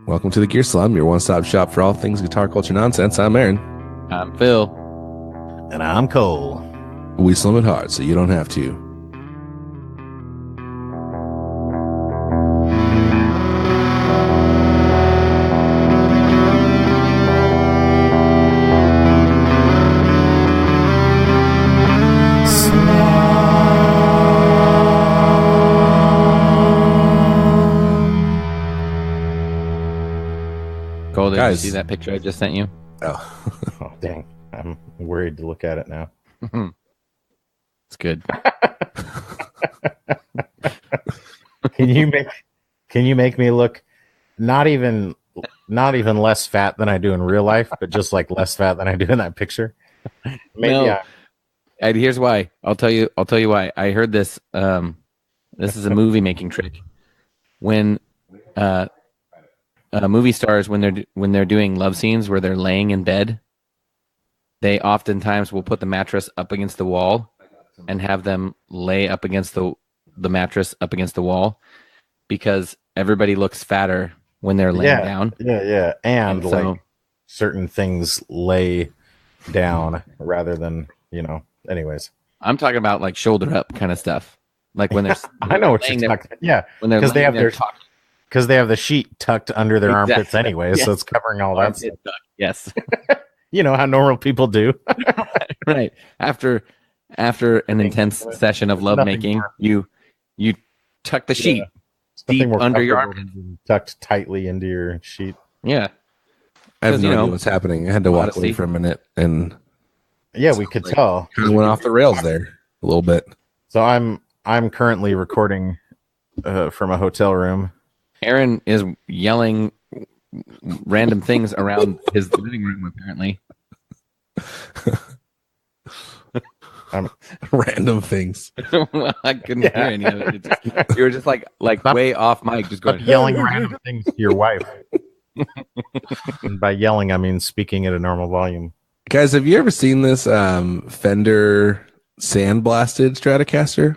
Welcome to the Gear Slum, your one-stop shop for all things guitar culture nonsense. I'm Aaron. I'm Phil. And I'm Cole. We slum it hard, so you don't have to. Cole, did you see that picture I just sent you? Oh, dang. I'm worried to look at it now. It's good. Can you make me look not even less fat than I do in real life, but just like less fat than I do in that picture? Maybe no. And here's why. I'll tell you why. I heard this. This is a movie making trick. When movie stars, when they're doing love scenes where they're laying in bed, they oftentimes will put the mattress up against the wall and have them lay up against the mattress up against the wall, because everybody looks fatter when they're laying down. Yeah. And so, like certain things lay down rather than, anyways. I'm talking about like shoulder up kind of stuff. Like when they're I know what you're talking about. Yeah. When they're because they have because they have the sheet tucked under their armpits anyway, so it's covering all that stuff. Yes. You know how normal people do. Right. After an intense session of lovemaking, you tuck the sheet deep under your armpit. Tucked tightly into your sheet. Yeah. I have no idea what's happening. I had to walk away for a minute, and yeah, we could tell. Kind of went off the rails there a little bit. So I'm currently recording from a hotel room. Aaron is yelling random things around his living room, apparently. Random things. Well, I couldn't hear any of it. You were just like way off mic, just going yelling random things to your wife. And by yelling, I mean speaking at a normal volume. Guys, have you ever seen this Fender sandblasted Stratocaster?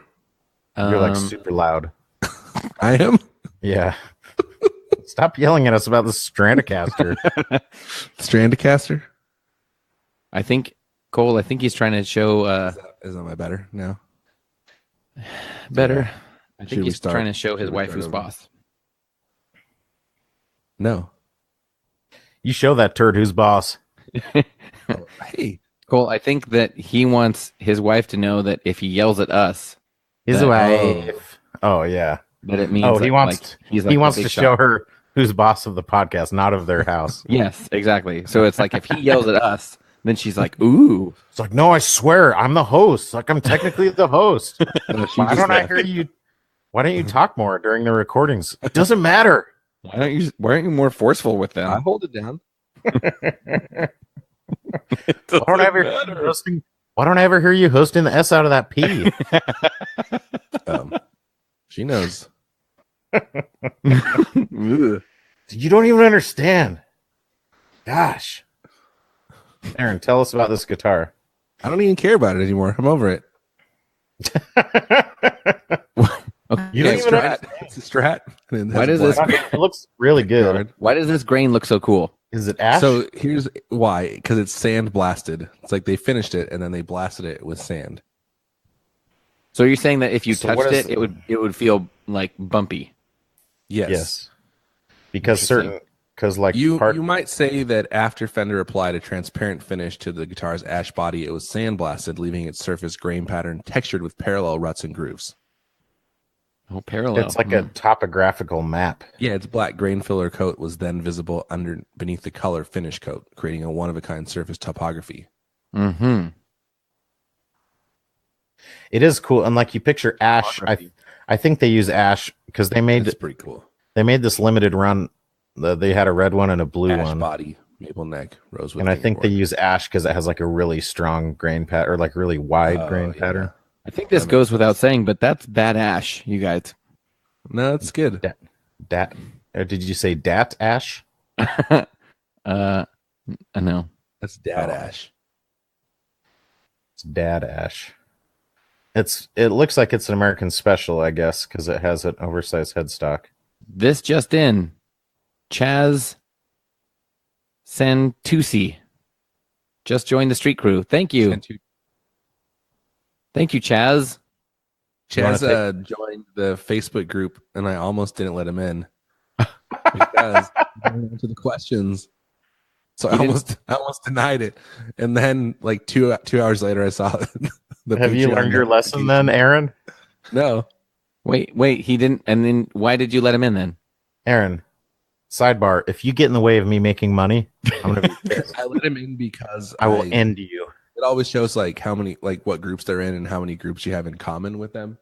You're like super loud. I am? Yeah. Stop yelling at us about the Stratocaster. Stratocaster? I think, Cole, he's trying to show... Is that my better now? Better. I think he's trying to show his wife who's boss. No. You show that turd who's boss. Hey. Cole, I think that he wants his wife to know that if he yells at us... His wife. Oh, yeah. But it means he wants to show her who's boss of the podcast, not of their house. Yes, exactly. So it's like if he yells at us, then she's like, ooh. It's like, no, I swear, I'm the host. Like, I'm technically the host. Why don't you talk more during the recordings? It doesn't matter. Why aren't you more forceful with them? I hold it down. Why don't I ever hear you hosting the S out of that P? She knows. You don't even understand. Gosh. Aaron, tell us about this guitar. I don't even care about it anymore. I'm over it. Okay. You don't even understand. It's a Strat. Why does this? It looks really good. Why does this grain look so cool? Is it ash? So here's why. Because it's sand blasted. It's like they finished it and then they blasted it with sand. So you're saying that if you touched it, it would feel like bumpy? Yes. Because you might say that after Fender applied a transparent finish to the guitar's ash body, it was sandblasted, leaving its surface grain pattern textured with parallel ruts and grooves. Oh, parallel. It's like a topographical map. Yeah, its black grain filler coat was then visible beneath the color finish coat, creating a one-of-a-kind surface topography. Mm-hmm. It is cool, and like you picture ash. I think they use ash because they made it's pretty cool. They made this limited run. They had a red one and a blue ash one. Body, maple neck, rosewood. And I think they use ash because it has like a really strong grain pattern, or like really wide grain pattern. I think this goes without saying, but that's bad ash, you guys. No, it's good. Did you say dat ash? No. That's dad ash. It's dad ash. It looks like it's an American special, I guess, because it has an oversized headstock. This just in, Chaz Santucci just joined the street crew. Thank you. Thank you, Chaz. Chaz joined the Facebook group, and I almost didn't let him in because he didn't answer the questions. So I almost denied it. And then, like 2 hours later, I saw the. Have you learned your lesson then, Aaron? No. Wait. He didn't. And then why did you let him in then? Aaron, sidebar. If you get in the way of me making money, I'm gonna be pissed. I let him in because I will end you. It always shows like how many, like what groups they're in and how many groups you have in common with them.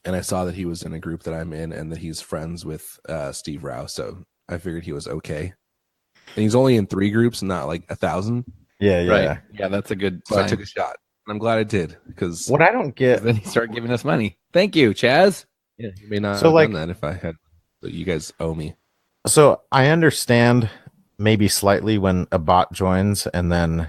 And I saw that he was in a group that I'm in and that he's friends with Steve Rao. So I figured he was okay. And he's only in 3 groups, not like 1,000. Yeah. Right. Yeah, that's a good So sign. I took a shot. And I'm glad I did because what I don't get. Then he started giving us money. Thank you, Chaz. Yeah, you may not have done that if I had. But you guys owe me. So I understand maybe slightly when a bot joins and then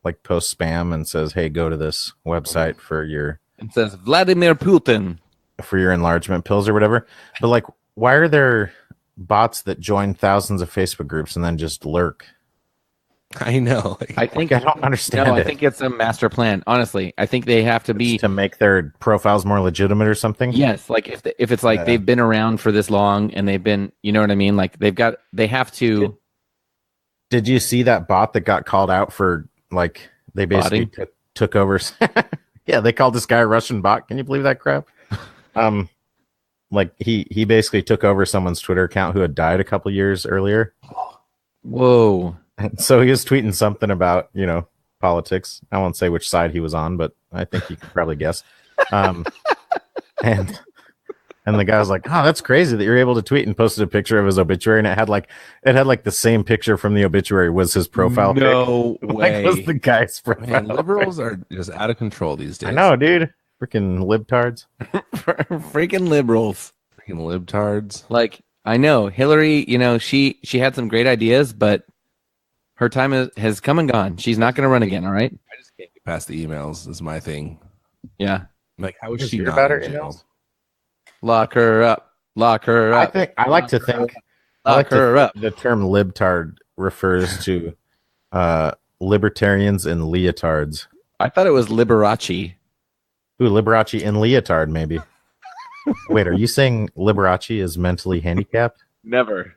like posts spam and says, "Hey, go to this website for your." It says Vladimir Putin. For your enlargement pills or whatever. But like, why are there bots that join thousands of Facebook groups and then just lurk? I know. I don't understand. No, I think it's a master plan. Honestly, I think they have to be to make their profiles more legitimate or something. Yes, like if it's like they've been around for this long and they've been, you know what I mean? Like they have to. Did you see that bot that got called out for like they basically took over? Yeah, they called this guy a Russian bot. Can you believe that crap? Like he basically took over someone's Twitter account who had died a couple years earlier. Whoa. And so he was tweeting something about, politics. I won't say which side he was on, but I think you could probably guess. And the guy was like, "Oh, that's crazy that you're able to tweet," and posted a picture of his obituary, and it had like the same picture from the obituary was his profile pic. No way. Like, was the guy's profile. Man, liberals are just out of control these days. I know, dude. Freaking libtards. Freaking liberals. Freaking libtards. Like, I know Hillary, she had some great ideas, but her time has come and gone. She's not going to run again, all right? I just can't get past the emails is my thing. Yeah. Like, how is she hear not about her in jail? emails? Lock her up. Lock her up. I like to think the term libtard refers to libertarians in leotards. I thought it was Liberace. Ooh, Liberace in leotard, maybe. Wait, are you saying Liberace is mentally handicapped? Never.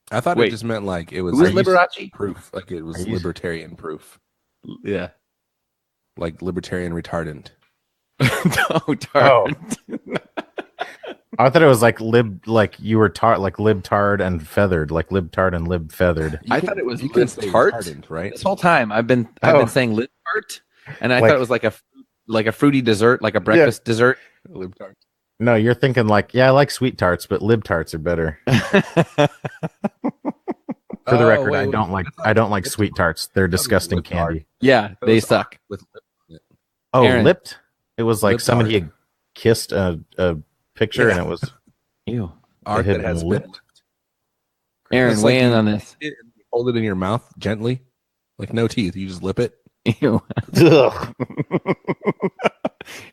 I thought it just meant like it was Liberace proof, like it was libertarian proof. Yeah. Like libertarian retardant. I thought it was like you were like libtard and feathered, like libtard and lib feathered. I thought it was libtard, right? This whole time I've been saying libtard, and I thought it was like a fruity dessert, like a breakfast dessert. Libtard. No, you're thinking like, I like sweet tarts, but libtarts are better. For the record, I don't like sweet tarts. They're disgusting candy. Yeah, they suck. Aaron, lipped? It was like somebody had kissed a picture and it was ew. Art that has lipped. Aaron, weigh in on this. Hold it in your mouth gently, like no teeth. You just lip it. Ew.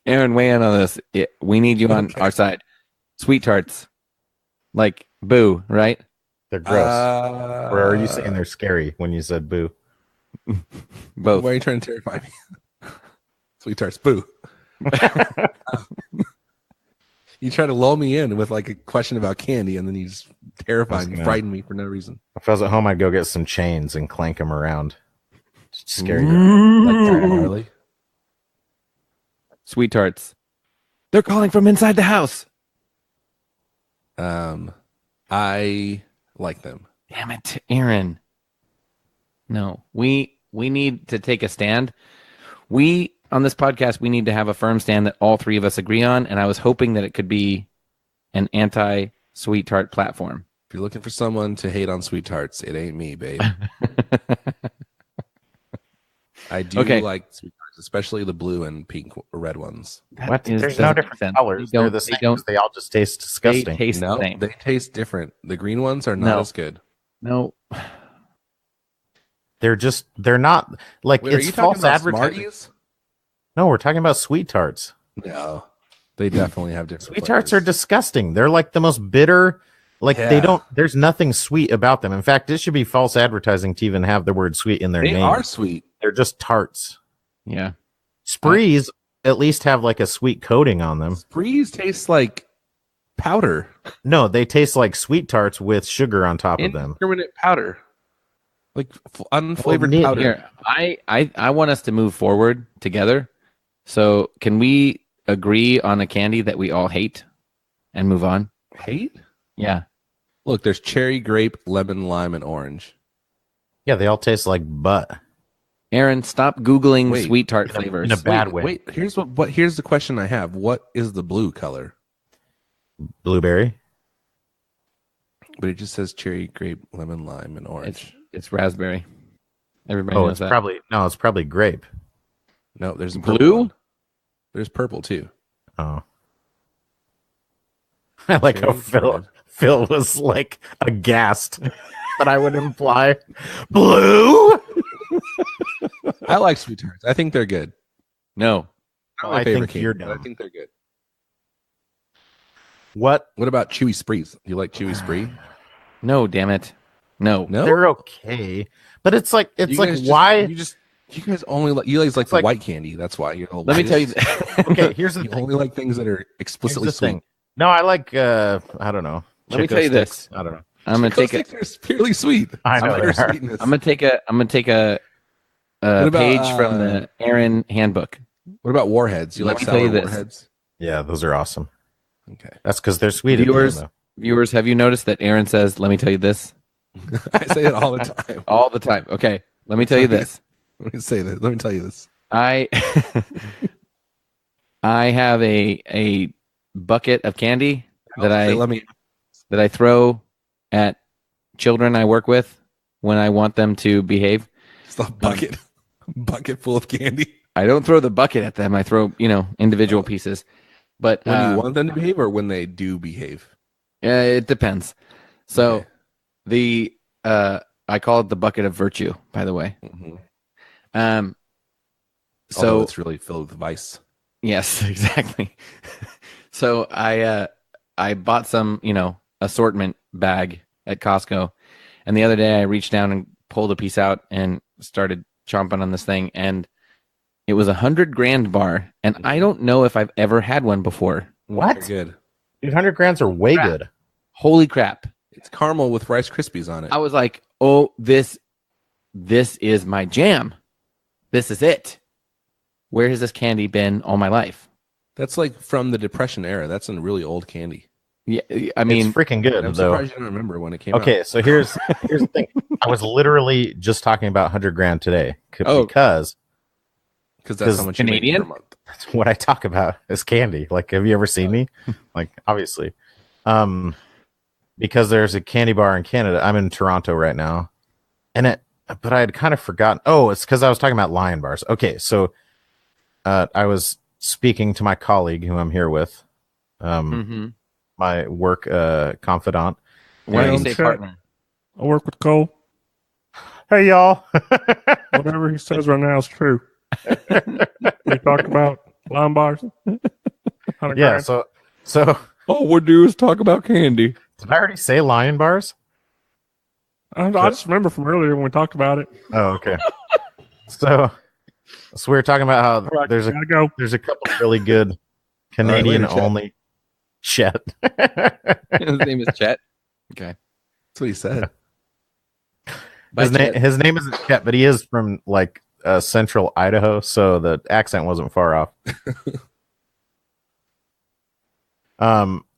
Aaron, weigh in on this. We need you on our side. Sweet tarts, like boo, right? They're gross. Or are you saying they're scary when you said boo? Both. Why are you trying to terrify me? Sweet tarts, boo. You try to lull me in with like a question about candy, and then you just terrify me, frighten me for no reason. If I was at home, I'd go get some chains and clank them around. Scary. Like Sweet tarts. They're calling from inside the house. I like them. Damn it, Aaron. No, we need to take a stand. On this podcast, we need to have a firm stand that all three of us agree on, and I was hoping that it could be an anti-sweet tart platform. If you're looking for someone to hate on sweet tarts, it ain't me, babe. I do like sweet tarts, especially the blue and pink or red ones. There's no different colors. They're the same. They all just taste disgusting. They taste the same. They taste different. The green ones are not as good. No. They're not like it's false advertising. No, we're talking about sweet tarts. No, they definitely have different. Sweet tarts are disgusting. They're like the most bitter, Like they don't. There's nothing sweet about them. In fact, it should be false advertising to even have the word sweet in their name. They are sweet. They're just tarts. Yeah. Sprees at least have like a sweet coating on them. Sprees taste like powder. No, they taste like sweet tarts with sugar on top of them. Indiscriminate powder. Like unflavored powder. Here, I want us to move forward together. So can we agree on a candy that we all hate and move on? Hate? Yeah. Look, there's cherry, grape, lemon, lime, and orange. Yeah, they all taste like butt. Aaron, stop Googling sweet tart flavors. In a bad way. Wait, here's here's the question I have. What is the blue color? Blueberry. But it just says cherry, grape, lemon, lime, and orange. It's raspberry. Everybody Oh, knows it's that. it's probably grape. No, there's blue. One. There's purple too. Oh. I like Cherry, how Phil was like aghast that I would imply blue. I like sweet tarts. I think they're good. No. Not my I favorite think you're candy, but dumb. I think they're good. What? What about chewy sprees? You like chewy spree? No, damn it. No. They're okay, but it's like why you guys only like the like, white candy. That's why you're. Let me tell you. Okay, here's the you thing. only like things that are explicitly sweet. Thing. No, I like I don't know. Let me tell you this. I don't know. I'm gonna take it. They're purely sweet. I know. I'm gonna take a page from the Aaron handbook. What about warheads? You Let like me tell you sour this. warheads? Yeah, those are awesome. Okay. That's because they're sweet. Viewers, have you noticed that Aaron says, "Let me tell you this"? I say it all the time. All the time. Okay, let me tell you this. Let me say that. Let me tell you this. I have a bucket of candy that I throw at children I work with when I want them to behave. It's a bucket full of candy. I don't throw the bucket at them. I throw, individual pieces. But when you want them to behave or when they do behave? It depends. So I call it the bucket of virtue, by the way. Mm-hmm. So it's really filled with vice. Yes, exactly. So I bought some, assortment bag at Costco, and the other day I reached down and pulled a piece out and started chomping on this thing, and it was $100 bar, and I don't know if I've ever had one before. What? They're good. 100 grams are way good. Holy crap! It's caramel with Rice Krispies on it. I was like, oh, this is my jam. This is it. Where has this candy been all my life? That's like from the Depression era. That's a really old candy. Yeah, I mean, it's freaking good. I'm though. surprised you don't remember when it came out. Okay, so here's the thing. I was literally just talking about 100 grand today because that's how much Canadian you make per month. That's what I talk about is candy. Like, have you ever seen me? Like, obviously, because there's a candy bar in Canada. I'm in Toronto right now, but I had kind of forgotten. Oh, it's because I was talking about Lion bars. Okay, so I was speaking to my colleague who I'm here with. My work confidant. Why don't you say partner? I work with Cole. Hey, y'all. Whatever he says right now is true. We talk about lime bars. Yeah, so all we do is talk about candy. did I already say lion bars? I just remember from earlier when we talked about it. Oh, okay. so we were talking about how Right, there's a couple of really good Canadian only Chet. His name is Chet. Okay. That's what he said. His name isn't Chet, but he is from like central Idaho, so the accent wasn't far off.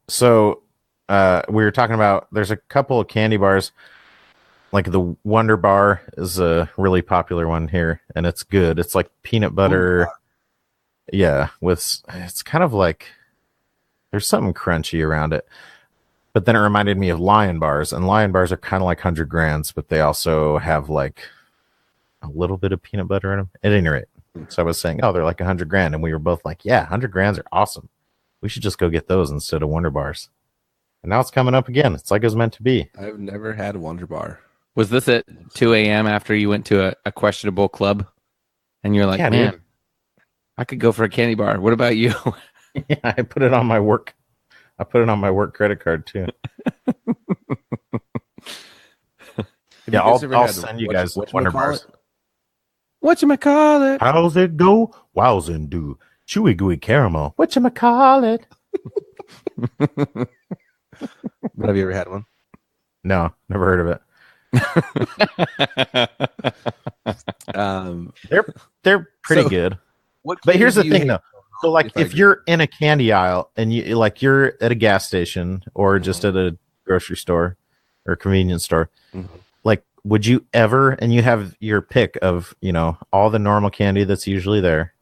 So we were talking about there's a couple of candy bars. Like the Wonder Bar is a really popular one here, and it's good. It's like peanut butter. Yeah, it's kind of like there's something crunchy around it. But then it reminded me of Lion bars, and Lion bars are kind of like 100 grams, but they also have like a little bit of peanut butter in them. At any rate, so I was saying, oh, they're like 100 grand, and we were both like, yeah, 100 grams are awesome. We should just go get those instead of Wonder Bars. And now it's coming up again. It's like it was meant to be. I've never had Wonder Bar. Was this at 2 a.m. after you went to a questionable club? And you're like, Yeah, man, dude. I could go for a candy bar. What about you? Yeah, I put it on my work. I put it on my work credit card too. Have Yeah, you guys ever I'll had send you guys Wonder whatchamacallit? Bars. Whatchamacallit? How's it go? Wowsin' do. Chewy gooey caramel. Whatchamacallit? But have you ever had one? No, never heard of it. They're pretty good. But here's the thing, though. So, like, if you're in a candy aisle and you're at a gas station or just at a grocery store or convenience store, like, would you ever, and you have your pick of, all the normal candy that's usually there,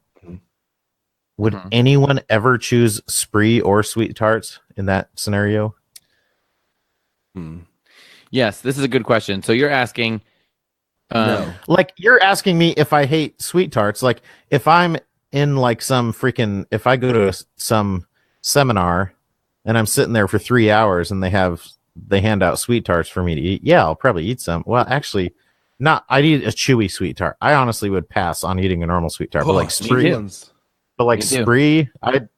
would anyone ever choose Spree or Sweet Tarts in that scenario? Yes, this is a good question. So you're asking, No. Like, you're asking me if I hate Sweet Tarts. Like, if I'm in like if I go to some seminar and I'm sitting there for 3 hours and they hand out Sweet Tarts for me to eat, yeah, I'll probably eat some. Well, actually, I'd eat a chewy Sweet Tart. I honestly would pass on eating a normal Sweet Tart. But like Spree,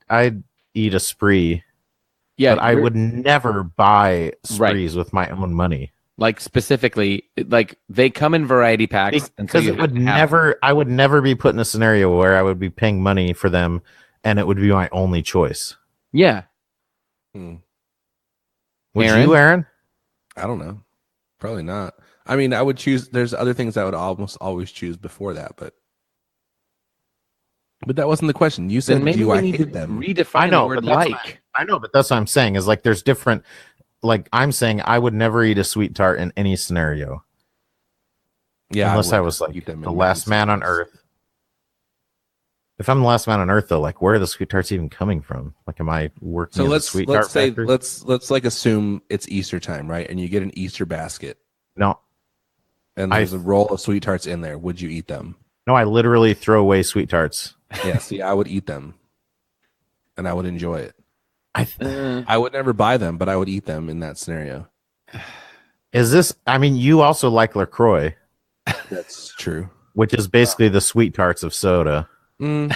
I'd eat a Spree. Yeah, but I would never buy Sprees with my own money. Like, specifically, like, they come in variety packs, because I would never be put in a scenario where I would be paying money for them and it would be my only choice. Yeah. Would you, Aaron? I don't know. Probably not. I mean, I would choose. There's other things I would almost always choose before that, but that wasn't the question. You said, "Do I hate them?" Redefine the word like. I know, but that's what I'm saying. Is like there's different. Like, I'm saying, I would never eat a Sweet Tart in any scenario. Yeah, unless I was like the last man on Earth. If I'm the last man on Earth, though, like, where are the Sweet Tarts even coming from? Like, am I working? So at let's a Sweet Tart say factory? let's like assume it's Easter time, right? And you get an Easter basket. No, and there's a roll of Sweet Tarts in there. Would you eat them? No, I literally throw away Sweet Tarts. Yeah, see, I would eat them, and I would enjoy it. I would never buy them, but I would eat them in that scenario. Is this? I memean, you also like LaCroix. That's true. Which is basically the Sweet Tarts of soda. Mm.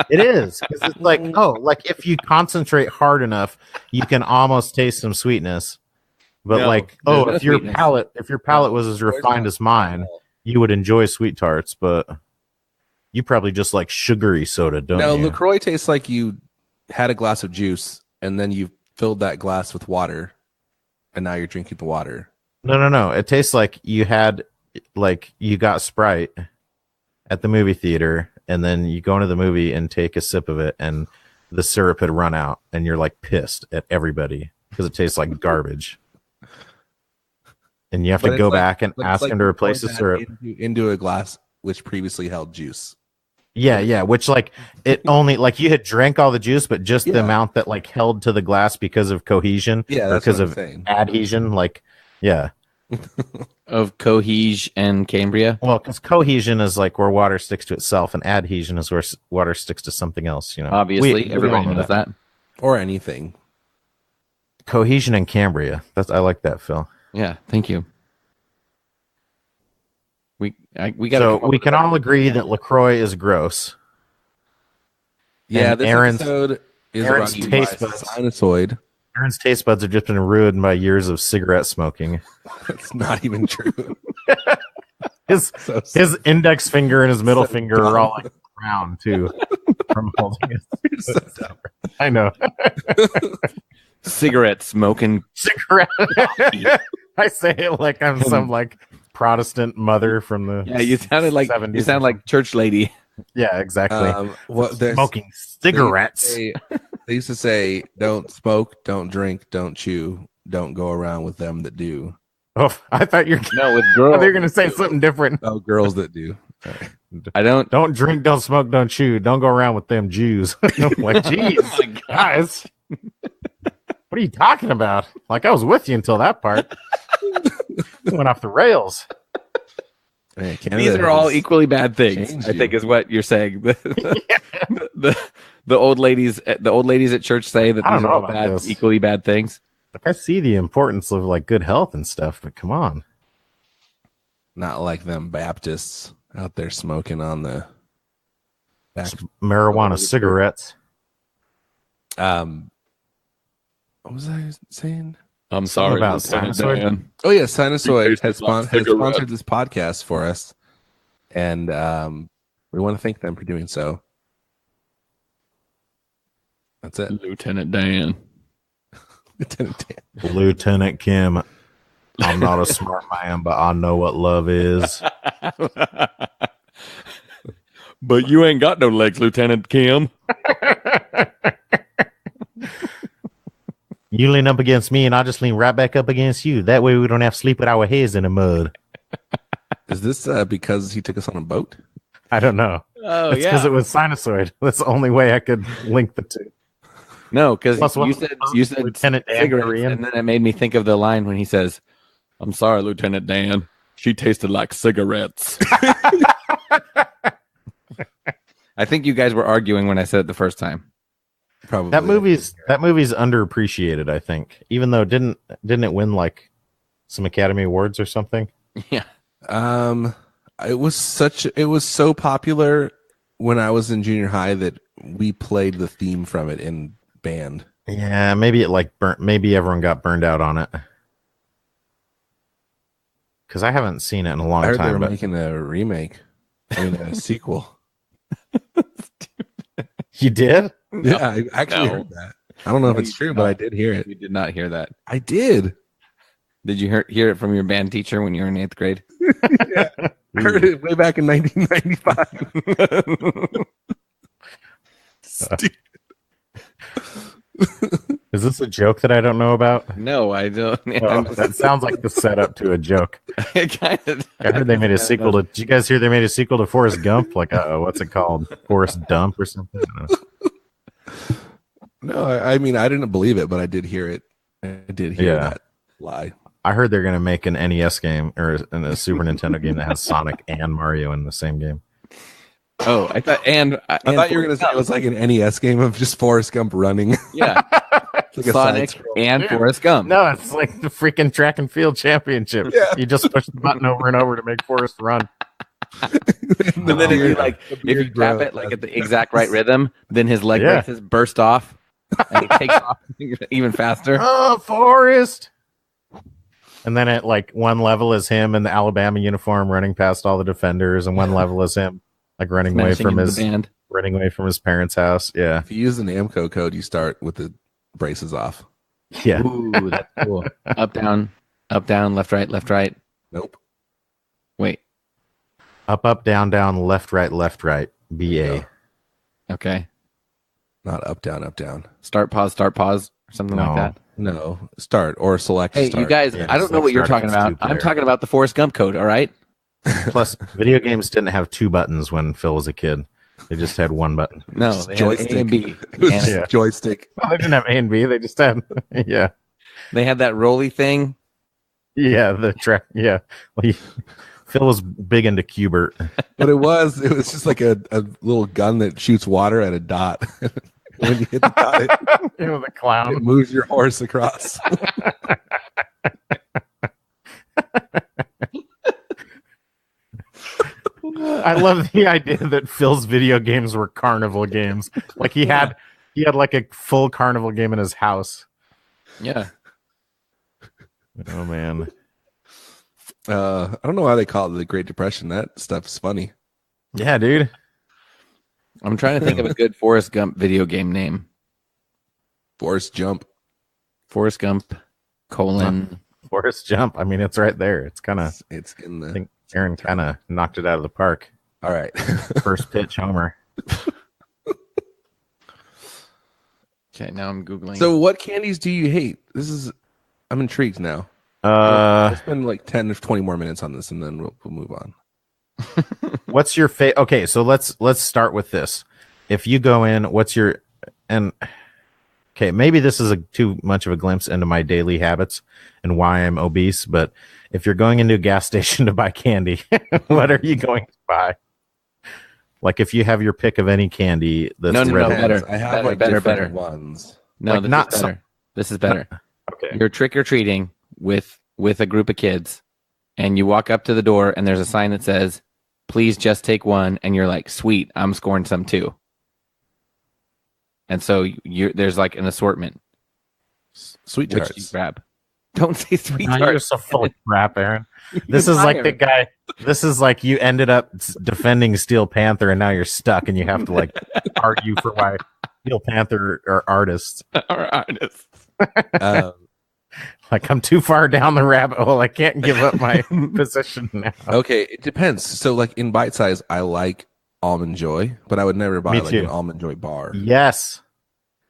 It is, because it's like, like if you concentrate hard enough, you can almost taste some sweetness. But if your palate was as refined as mine, you would enjoy Sweet Tarts. But you probably just like sugary soda, don't you? No, LaCroix tastes like you had a glass of juice and then you filled that glass with water, and now you're drinking the water. No. It tastes like you got Sprite at the movie theater, and then you go into the movie and take a sip of it, and the syrup had run out, and you're like pissed at everybody because it tastes like garbage. And you have to go back and ask them to replace the syrup into a glass which previously held juice. Yeah. Which it only you had drank all the juice, but just the amount that held to the glass because of cohesion. Yeah, that's because what I'm of saying. Adhesion. Of cohesion and Cambria. Well, because cohesion is where water sticks to itself, and adhesion is where water sticks to something else. Obviously, everybody knows that. Or anything. Cohesion and Cambria. I like that, Phil. Yeah, thank you. We can all agree that LaCroix is gross. Yeah, and this episode is Aaron's brought to you by Sinusoid. Aaron's taste buds have just been ruined by years of cigarette smoking. That's not even true. His index finger and his middle finger are all brown too from holding it. So dumb. I know. Cigarette smoking. Cigarette. I say it like I'm some Protestant mother from the you sounded like 70s. You sound like church lady. Yeah, exactly. Smoking cigarettes. They used to say, "Don't smoke, don't drink, don't chew, don't go around with them that do." Oh, I thought with girls. They're going to say something different. Oh, girls that do. Right. I don't drink, don't smoke, don't chew, don't go around with them Jews. Like, geez, guys, what are you talking about? I was with you until that part. Went off the rails. Man, these are all equally bad things. I think is what you're saying. The old ladies at church say that these are all bad, equally bad things. I see the importance of good health and stuff, but come on. Not like them Baptists out there smoking on the back marijuana cigarettes. What was I saying? I'm sorry about Lieutenant Sinusoid? Dan. Oh yeah, Sinusoid tastes has, like has cigarette. sponsored this podcast for us, and we want to thank them for doing so. That's it. Lieutenant Dan. Lieutenant Dan. Lieutenant Kim. I'm not a smart man, but I know what love is. But you ain't got no legs, Lieutenant Kim. You lean up against me, and I just lean right back up against you. That way, we don't have to sleep with our heads in the mud. Is this because he took us on a boat? I don't know. Oh, It's because it was Sinusoid. That's the only way I could link the two. No, because Plus you one- said Lieutenant Dan cigarettes, Korean. and then it made me think of the line when he says, "I'm sorry, Lieutenant Dan. She tasted like cigarettes." I think you guys were arguing when I said it the first time. Probably. That movie's underappreciated, I think. Even though didn't it win like some Academy Awards or something? Yeah. It was so popular when I was in junior high that we played the theme from it in band. Yeah, maybe it like burnt. Maybe everyone got burned out on it. Because I haven't seen it in a long I heard they time. were But making a remake. I mean, a sequel. you did? Yeah, I actually No. heard that. I don't know if it's true, but I did hear it. You did not hear that. I did. Did you hear it from your band teacher when you were in 8th grade? Yeah. I heard it way back in 1995. Stupid. Is this a joke that I don't know about? No, I don't. Oh, that sounds like the setup to a joke. Kind of. I heard they made a sequel to. Did you guys hear they made a sequel to Forrest Gump? Like, what's it called? Forrest Dump or something? I don't know. No, I mean, I didn't believe it, but I did hear it. I did hear Yeah. that lie. I heard they're going to make an NES game or a Super Nintendo game that has Sonic and Mario in the same game. Oh, I thought, I thought you were going to say it was like an NES game of just Forrest Gump running. yeah, Like a Sonic side-scroll. and Forrest Gump. No, it's like the freaking track and field championship. Yeah. You just push the button over and over to make Forrest run. But then if you like, if you tap it like at the exact right rhythm, then his leg Yeah. braces burst off, and he takes off even faster. Oh, Forrest! And then at like one level is him in the Alabama uniform running past all the defenders, and one level is him like running away Smashing from into his the band. parents' house. Yeah, If you use the Namco code, you start with the braces off. yeah. Ooh, that's cool. Up, down, left, right, left, right. Nope. Wait. Up, down, left, right, BA. Yeah. Okay. Not up, down, Start, pause, or something No. like that. No, start or select. Hey, start. you guys, Yeah, I don't know select what you're start talking is about. two-player. I'm talking about the Forrest Gump code, all right? Plus, video games didn't have two buttons when Phil was a kid. They just had one button. No, Just they had A joystick. and B. It was And just Yeah. joystick. Oh, they didn't have A and B. They just had, yeah. they had that rolly thing. Yeah, the track. Yeah. Well, Phil was big into Qbert. But it was just like a little gun that shoots water at a dot. When you hit the dot, You know, the it clown. moves your horse across. I love the idea that Phil's video games were carnival games. Like he had like a full carnival game in his Yeah. Oh man. I don't know why they call it the Great Depression. That stuff's funny. Yeah, dude. I'm trying to think of a good Forrest Gump video game name. Forrest Jump. Forrest Gump, colon. Forrest Jump. I mean, it's right there. It's kind of. It's in I the. think Aaron kind of knocked it out of the park. All right. First pitch, homer. Okay, now I'm Googling. So, what candies do you hate? I'm intrigued now. Uh, We'll spend like 10 or 20 more minutes on this, and then we'll move on. what's your favorite? Okay, so let's start with this. If you go in, what's your and okay, maybe this is too much of a glimpse into my daily habits and why I'm obese. But if you're going into a gas station to buy candy, what are you going to buy? Like if you have your pick of any candy, that's No, red. better. I have Better, like better, different better. ones. no, like this not is better. This is better. Okay. You're trick or treating with a group of kids, and you walk up to the door, and there's a sign that says, "Please just take one," and you're like, "Sweet, I'm scoring some too." And so there's like an assortment. Sweet Which do you tarts. grab? Don't say Oh, sweetheart. you're so full of crap, Aaron. This is like the guy. This is like you ended up defending Steel Panther, and now you're stuck, and you have to like argue for why Steel Panther are artists. Or artists. Like I'm too far down the rabbit hole. I can't give up my position now. Okay, it depends. So like in bite size, I like Almond Joy, but I would never buy Me like too. an Almond Joy bar. Yes,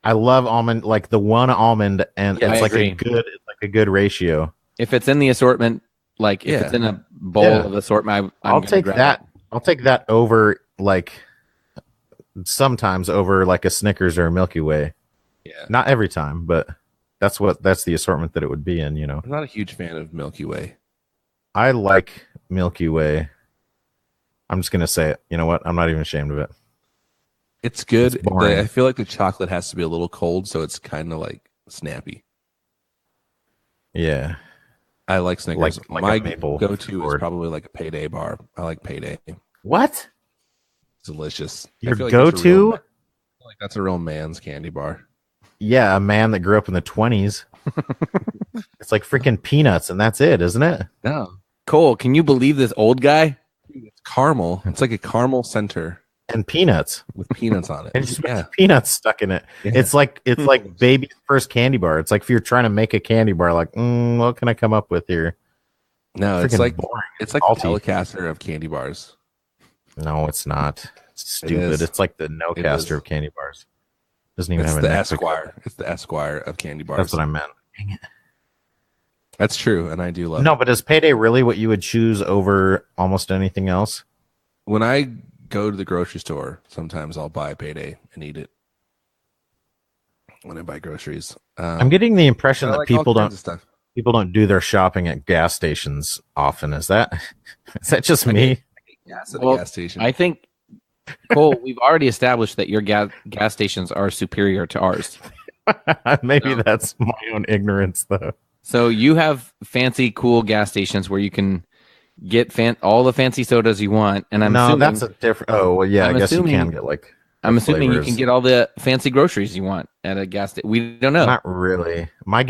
I love almond, like the one almond, and Yeah, it's I like agree. it's like a good ratio. If it's in the assortment, like if it's in a bowl of assortment, I'll take that. I'll take that over like sometimes over like a Snickers or a Milky Way. Yeah. Not every time, but that's the assortment that it would be in, you know. I'm not a huge fan of Milky Way. I like Milky Way. I'm just gonna say it. You know what? I'm not even ashamed of it. It's good. It's boring. I feel like the chocolate has to be a little cold, so it's kind of like snappy. Yeah. I like Snickers. Like My a maple go-to is board. probably like a Payday bar. I like Payday. What? It's delicious. Your I feel like that's a go-to? real- I feel like that's a real man's candy bar. Yeah, a man that grew up in the 20s. It's like freaking peanuts, and that's it, isn't it? No, Cole, can you believe this old guy? it's caramel. It's like a caramel center And peanuts. with peanuts on it. And just Yeah. peanuts stuck in it. Yeah. It's like baby's first candy bar. It's like if you're trying to make a candy bar, like, what can I come up with here? No, it's Freaking like boring. it's like Salty. the Telecaster of candy bars. No, it's not. It's stupid. is. It's like the It no-caster is. of candy bars. Doesn't even It's have the a neck to Esquire. It's the Esquire of candy bars. That's what I meant. That's true, and I do love. No, but is Payday really what you would choose over almost anything else? When I go to the grocery store, sometimes I'll buy Payday and eat it. When I buy groceries, I'm getting the impression I that like all people kinds of don't stuff. do their shopping at gas stations often. Is that just me? Gas at Well, a gas station. I think, Cole, we've already established that your gas stations are superior to ours. Maybe No. that's my own ignorance, though. So you have fancy, cool gas stations where you can get all the fancy sodas you want, and I'm assuming that's a different. Oh, well, yeah. I'm I guess assuming- you can get like. I'm assuming you flavors. can get all the fancy groceries you want at a gas station. We don't know. Not really. My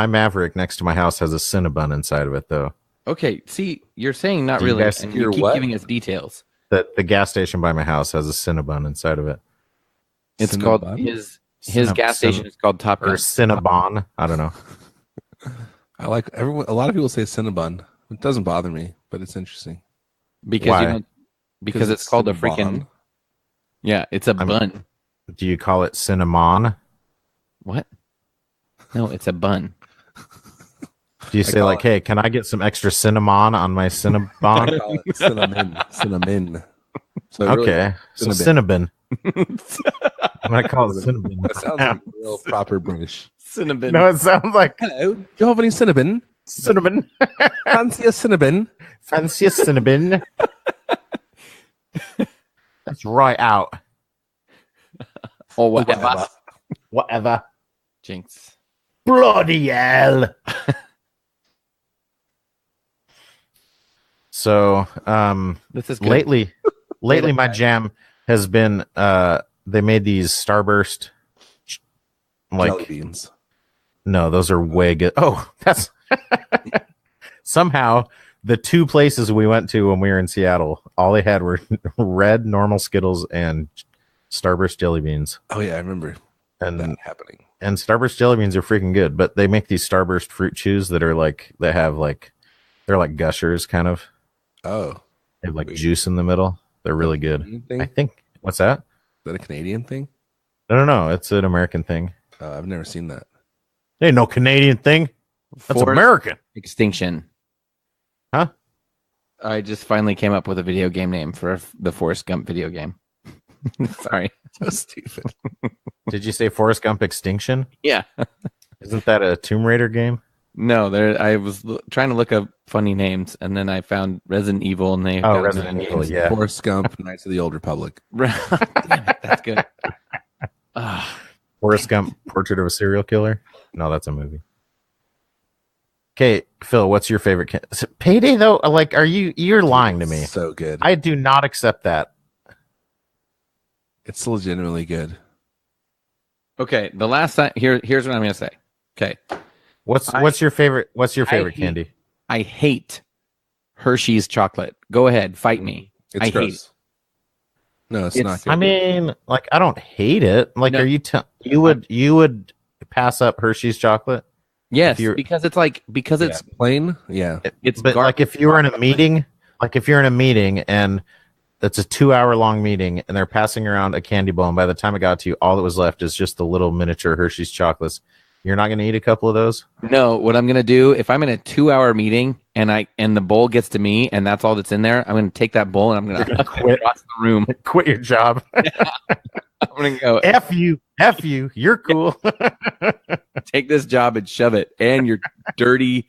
Maverick next to my house has a Cinnab'n inside of it, though. Okay, see, you're saying not Do you really, guys and hear you keep what? giving us details. The gas station by my house has a Cinnab'n inside of it, It's called Cinnab'n? his Cinnab- gas station is called Top or Gun. Cinnabon. I don't know. I like everyone. A lot of people say Cinnab'n. It doesn't bother me, but it's interesting because Why? you don't because it's called a freaking Cinnabon. yeah, it's a bun. Do you call it cinnamon? What? No, it's a bun. Do you say call like, it- "Hey, can I get some extra cinnamon on my I Cinnabon?" call it cinnamon. So really, Okay, so Cinnabon. I'm gonna call it Cinnabon. that sounds like real proper British. Cinnabon. No, it sounds like Hello, do you have any cinnamon? Cinnabon. Fancy a cinnamon? Fancy a Cinnabon. That's right out. Or whatever. Whatever. Jinx. Bloody hell. So, This is good. lately my jam has been they made these Starburst Jelly beans. no, those are way good. Oh, that's somehow the two places we went to when we were in Seattle, all they had were red normal Skittles and Starburst jelly beans. Oh yeah, I remember And that happening. and Starburst jelly beans are freaking good, but they make these Starburst fruit chews that are like they have like they're like gushers kind of. Oh, They have like Wait. juice in the middle. They're really good. Canadian thing? I Is think what's that? that a Canadian thing? No, it's an American thing. I've never seen that. Ain't no Canadian thing. That's Forest American. Extinction. Huh? I just finally came up with a video game name for the Forrest Gump video game. Sorry. So stupid. Did you say Forrest Gump Extinction? Yeah. Isn't that a Tomb Raider game? No, I was trying to look up funny names, and then I found Resident Evil, and they got Resident good Evil, names. yeah. Forrest Gump, Knights of the Old Republic. Damn it, that's good. Ah, Forrest Gump Portrait of a Serial Killer? No, that's a movie. Okay, Phil, what's your favorite? Is it Payday though? Like, you're lying to me. So good. I do not accept that. It's legitimately good. okay, the last time here's what I'm gonna say. Okay, What's your favorite? What's your favorite hate- candy? I hate Hershey's chocolate. Go ahead, fight me. It's I gross. hate it. No, it's It's- not good. I mean, like, I don't hate it. Like, No. are you would pass up Hershey's chocolate? Yes, you're- because it's plain. Yeah. it's But like, if you were in a meeting, and it's a 2-hour long meeting, and they're passing around a candy bowl, and by the time it got to you, all that was left is just the little miniature Hershey's chocolates. You're not going to eat a couple of those? No, what I'm gonna do if I'm in a 2-hour meeting and the bowl gets to me and that's all that's in there, I'm gonna take that bowl and I'm gonna gonna quit. across the room. Quit your job. I'm gonna go F you. You're cool. take this job and shove it and your dirty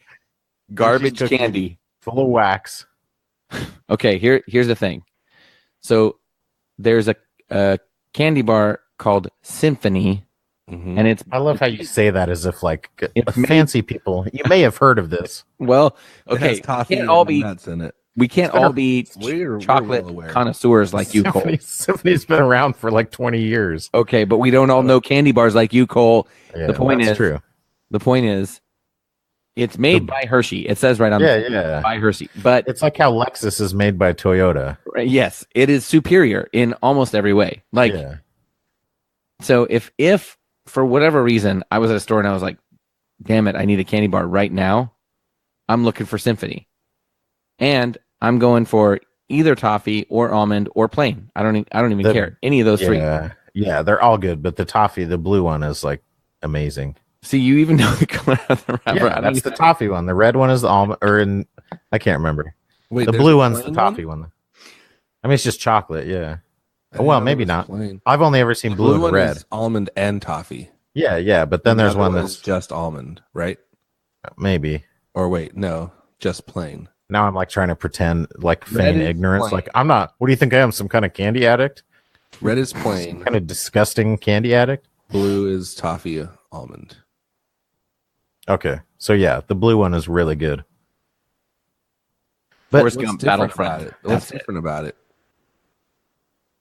garbage cookie. candy. Full of wax. Okay, here's the thing. So there's a candy bar called Symphony, Mhm. and it's I love how you say that as if like It's made- fancy people. You may have heard of this. well, It okay. has toffee Can't all and be nuts in it. we can't all be We're chocolate well aware. connoisseurs like you, Cole. Symphony's been around for like 20 years. Okay, but we don't all know candy bars like you, Cole. Yeah, The point that's is- true. The point is, it's made by Hershey. It says right on Yeah. by Hershey. But It's like how Lexus is made by Toyota. yes, it is superior in almost every way. Like Yeah. so if for whatever reason I was at a store and I was like, damn it, I need a candy bar right now, I'm looking for Symphony. And I'm going for either toffee or almond or plain. I don't even The- care. Any of those three. Yeah, they're all good, but the toffee, the blue one is like amazing. See, you even know the color of the wrapper. Yeah, that's the toffee one. The red one is the almond, I can't remember. Wait, The there's blue a one's the plain toffee one. I mean, it's just chocolate. Yeah. I didn't Well, know maybe it was not. plain. I've only ever seen The blue and one red. is almond and toffee. Yeah, but then The there's other one is that's just almond, right? maybe. Or wait, no, just plain. Now I'm like trying to pretend like Red feign is ignorance. plain. Like I'm not. What do you think I am? Some kind of candy addict? Red is plain. Kind of disgusting candy addict? Blue is toffee almond. Okay, so yeah, the blue one is really good. But Forrest What's Gump different Battlefront. about it? What's That's it. different about it?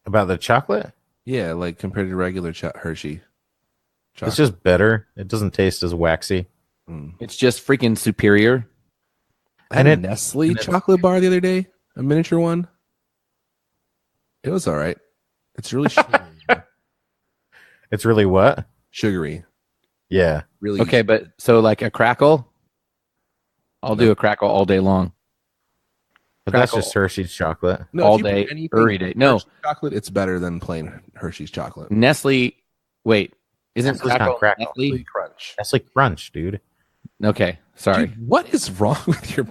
about the chocolate, Yeah, like compared to regular Hershey. it's just better. It doesn't taste as waxy. Mm. It's just freaking superior. I had And a Nestle chocolate bar the other day, a miniature one. It was all right. It's really sugary. It's really what? Sugary. Yeah. Really. Okay, but so like a crackle, I'll do a crackle all day long. But that's Crackle. just Hershey's chocolate. No, all if you put day, anything every day. No. Hershey chocolate, it's better than plain Hershey's chocolate. Nestle. Wait, isn't Nestle's not crackle, crackle. Nestle? Crunch. That's like Crunch, dude. Okay, sorry. Dude, what is wrong with your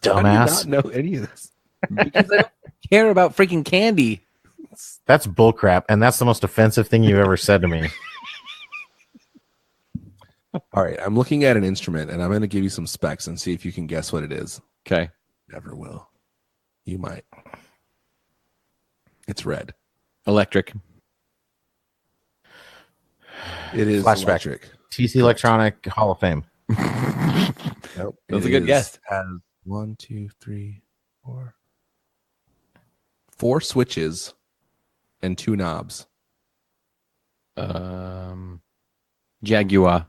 Dumbass. I do not know any of this. Because I don't care about freaking candy. That's bullcrap, and that's the most offensive thing you've ever said to me. All right, I'm looking at an instrument, and I'm going to give you some specs and see if you can guess what it is. Okay. Never will. You might. It's red. Electric. It is Flashback. electric. TC Electronic Hall of Fame. Nope. That's It a good is- guess. Has 1, 2, 3, 4. 4 switches and 2 knobs. Jaguar.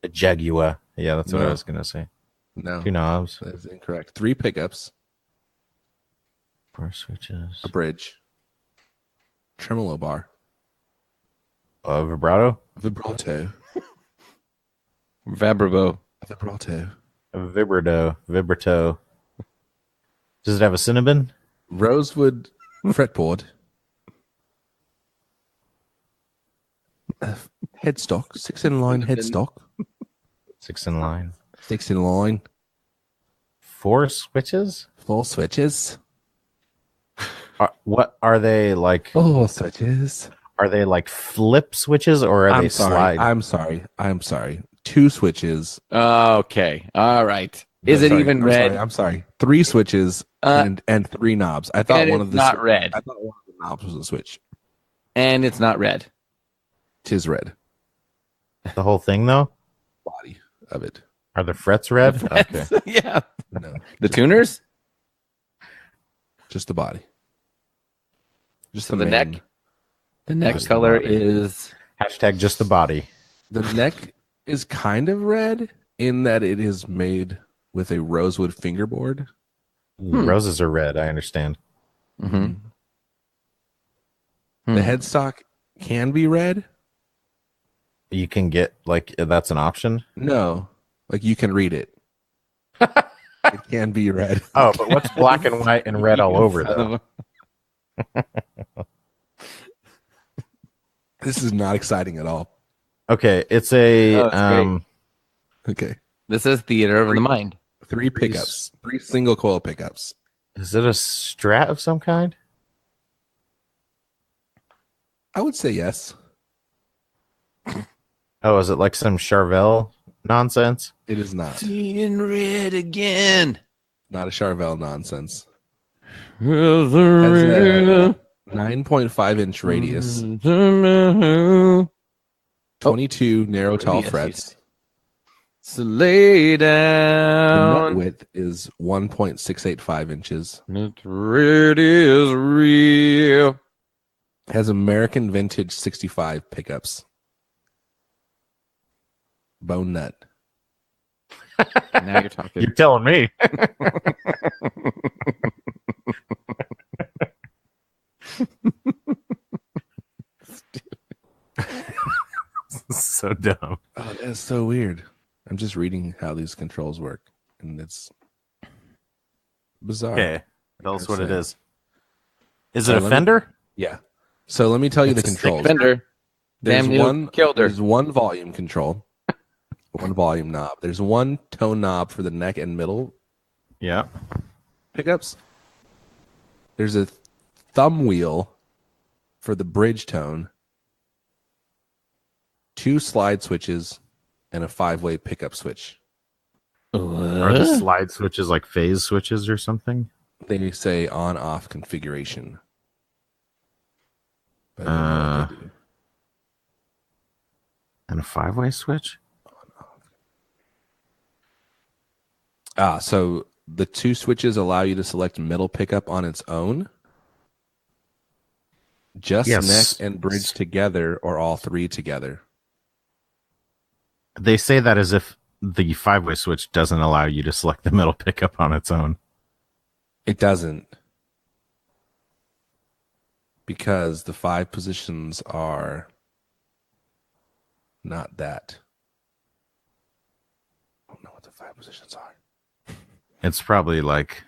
A Jaguar. Yeah, that's what I No. was gonna say. No, 2 knobs, that is incorrect. 3 pickups, 4 switches, a bridge, tremolo bar, a vibrato, vibrato, Vabrabo. vibrato, a vibrato. Does it have a Cinnab'n? rosewood fretboard, a headstock, 6-in-line headstock, 6 in line. 6-in-line, 4 switches? 4 switches, What are they like? 4 switches. Are they like flip switches or are they slide? I'm sorry. 2 switches. Okay. All right. Is No, it sorry, even I'm red? sorry, I'm sorry. 3 switches and 3 knobs. I thought And one it's of the not red. I thought one of the knobs was a switch. And it's not red. Tis red. The whole thing though? Body of it. Are the frets red? Okay. Yeah. No, The tuners? just the body. Just So the main. neck? The neck Just the color body. is Hashtag just the body. The neck is kind of red. in that it is made with a rosewood fingerboard. Roses are red. I understand. Mm-hmm. The headstock can be red. You can get that's an option. No, like you can read it. It can be red. Oh, but what's black and white and red all over though? This is not exciting at all. Okay, it's a Okay. This is theater of the mind. 3 pickups. 3 single coil pickups. Is it a Strat of some kind? I would say yes. Oh, is it like some Charvel nonsense? It is not. Seeing red again. Not a Charvel nonsense. Has a 9.5 inch radius. 22 narrow tall yes, frets. yes. So lay The down. net width is 1.685 inches. It really is real. Has American vintage 65 pickups. Bone nut. Now you're talking. You're telling me. So dumb. Oh, that's so weird. I'm just reading how these controls work, and it's bizarre. Okay, tell us what it say. is. Is it a let me- Fender? Yeah. So let me tell you the It's a stick controls. Fender. There's Damn near one. killed her. There's one volume control, one volume knob. There's one tone knob for the neck and middle Yeah. pickups. There's a thumb wheel for the bridge tone. 2 slide switches and a 5-way pickup switch. Are the slide switches like phase switches or something? They say on-off configuration. But I don't know what they do. And a 5-way switch? So the 2 switches allow you to select middle pickup on its own, just Yes. neck and bridge together, or all 3 together. They say that as if the 5-way switch doesn't allow you to select the middle pickup on its own. It doesn't, because the 5 positions are not that. I don't know what the 5 positions are. It's probably like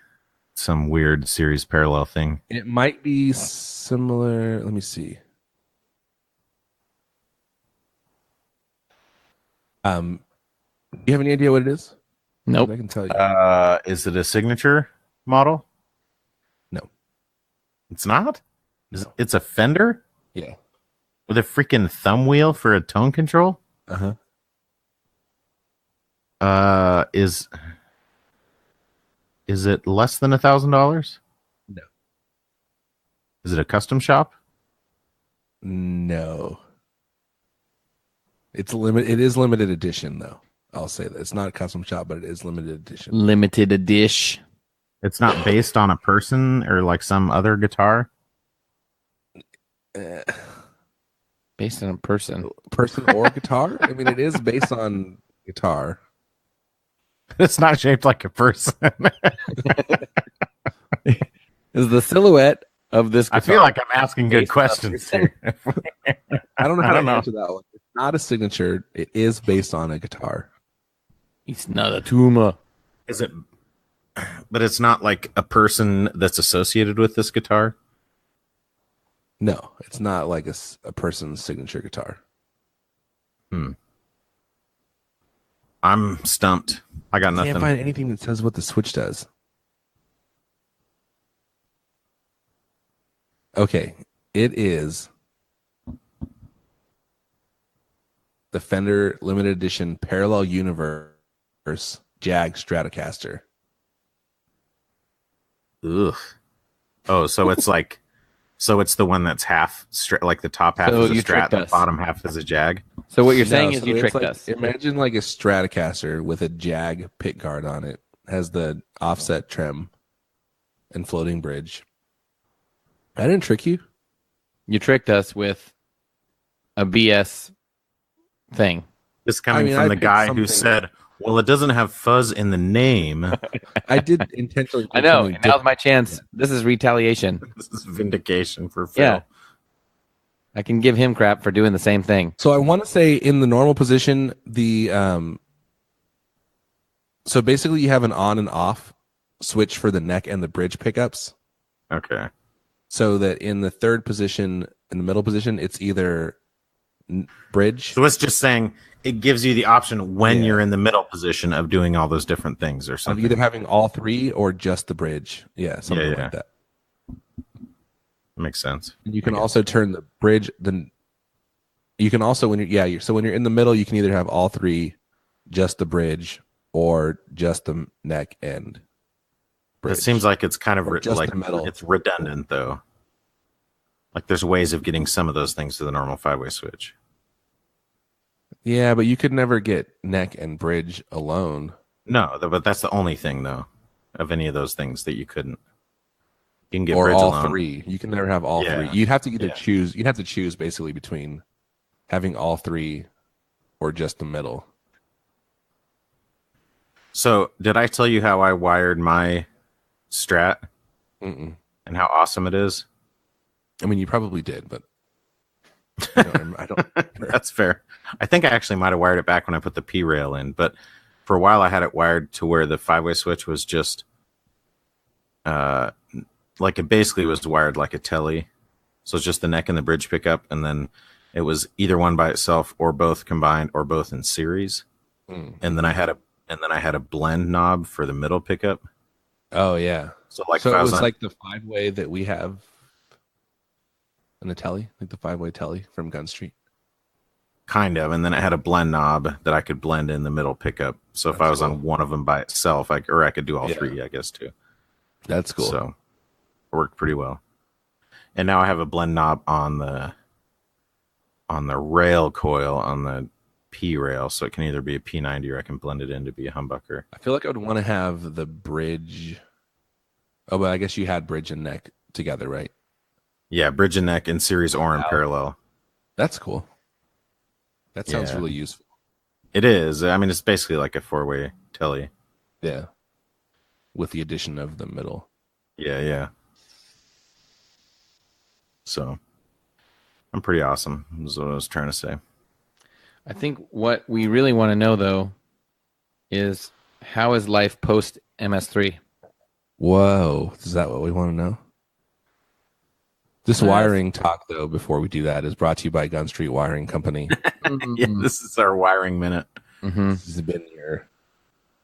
some weird series parallel thing. It might be similar. Let me see. Do you have any idea what it is? Nope. I can tell you. Is it a signature model? No. It's not? No. It's a Fender Yeah. with a freaking thumb wheel for a tone control? Uh-huh. Is it less than $1,000? No. Is it a custom shop? No. It is limited edition though. I'll say that. It's not a custom shop, but it is limited edition. Limited a dish. It's not based on a person or like some other guitar? Based on a person. Person or guitar? I mean, it is based on guitar. It's not shaped like a person. Is the silhouette of this guitar. I feel like I'm asking good Based on questions here. I don't know I how don't to know. answer that one. It's not a signature. It is based on a guitar. It's not a tumor. Is it? But it's not like a person that's associated with this guitar. No, it's not like a person's signature guitar. I'm stumped. I got nothing. Can't find anything that says what the switch does. Okay, it is the Fender limited edition Parallel Universe Jag Stratocaster. Ugh. Oh, so it's like, so it's the one that's half like the top half So is a you Strat, tricked the us. bottom half is a Jag. So what you're saying No, is so you it's tricked like- us. Imagine like a Stratocaster with a Jag pick guard on it. Has the offset trim and floating bridge. I didn't trick you. You tricked us with a BS thing. This coming I mean, from I the picked guy who something- said, Well, it doesn't have fuzz in the name. I did intentionally. I know. And now's my chance. This is retaliation. This is vindication for Phil. Yeah. I can give him crap for doing the same thing. So I want to say in the normal position, so basically you have an on and off switch for the neck and the bridge pickups. Okay. So that in the third position, in the middle position, it's either bridge. So it's just saying it gives you the option when you're in the middle position of doing all those different things or Of something. either having all three or just the bridge. Yeah, something like that. Makes sense. And you can also turn the bridge. You can also when you're in the middle, you can either have all three, just the bridge, or just the neck and bridge. It seems like it's kind of the middle. It's redundant though. Like there's ways of getting some of those things to the normal 5-way switch. Yeah, but you could never get neck and bridge alone. No, but that's the only thing though of any of those things that you couldn't. You can get Or bridge all alone. three. You can never have all Yeah. three. You'd have to either choose. You'd have to choose basically between having all three or just the middle. So, did I tell you how I wired my Strat Mm-mm. and how awesome it is? I mean, you probably did, but I don't. That's fair. I think I actually might have wired it back when I put the P rail in, but for a while I had it wired to where the 5-way switch was just like it basically was wired like a telly. So it's just the neck and the bridge pickup, and then it was either one by itself or both combined or both in series. And then I had a blend knob for the middle pickup. Oh yeah. So like So if I it was on- like the 5-way that we have in the telly, like the 5-way telly from Gun Street. kind of, and then it had a blend knob that I could blend in the middle pickup. So if I was on one of them by itself, I could do all three, I guess, too. That's cool. So it worked pretty well. And now I have a blend knob on the rail coil on the P rail, so it can either be a P90 or I can blend it in to be a humbucker. I feel like I would want to have the bridge. Oh, but I guess you had bridge and neck together, right? Yeah, bridge and neck in series or in parallel. That's cool. That sounds really useful. It is. I mean, it's basically like a 4-way telly. Yeah. With the addition of the middle. Yeah. So I'm pretty awesome, is what I was trying to say. I think what we really want to know, though, is how is life post MS3? Whoa. Is that what we want to know? This wiring talk, though, before we do that, is brought to you by Gun Street Wiring Company. Yeah, this is our wiring minute. Mm-hmm. This has been your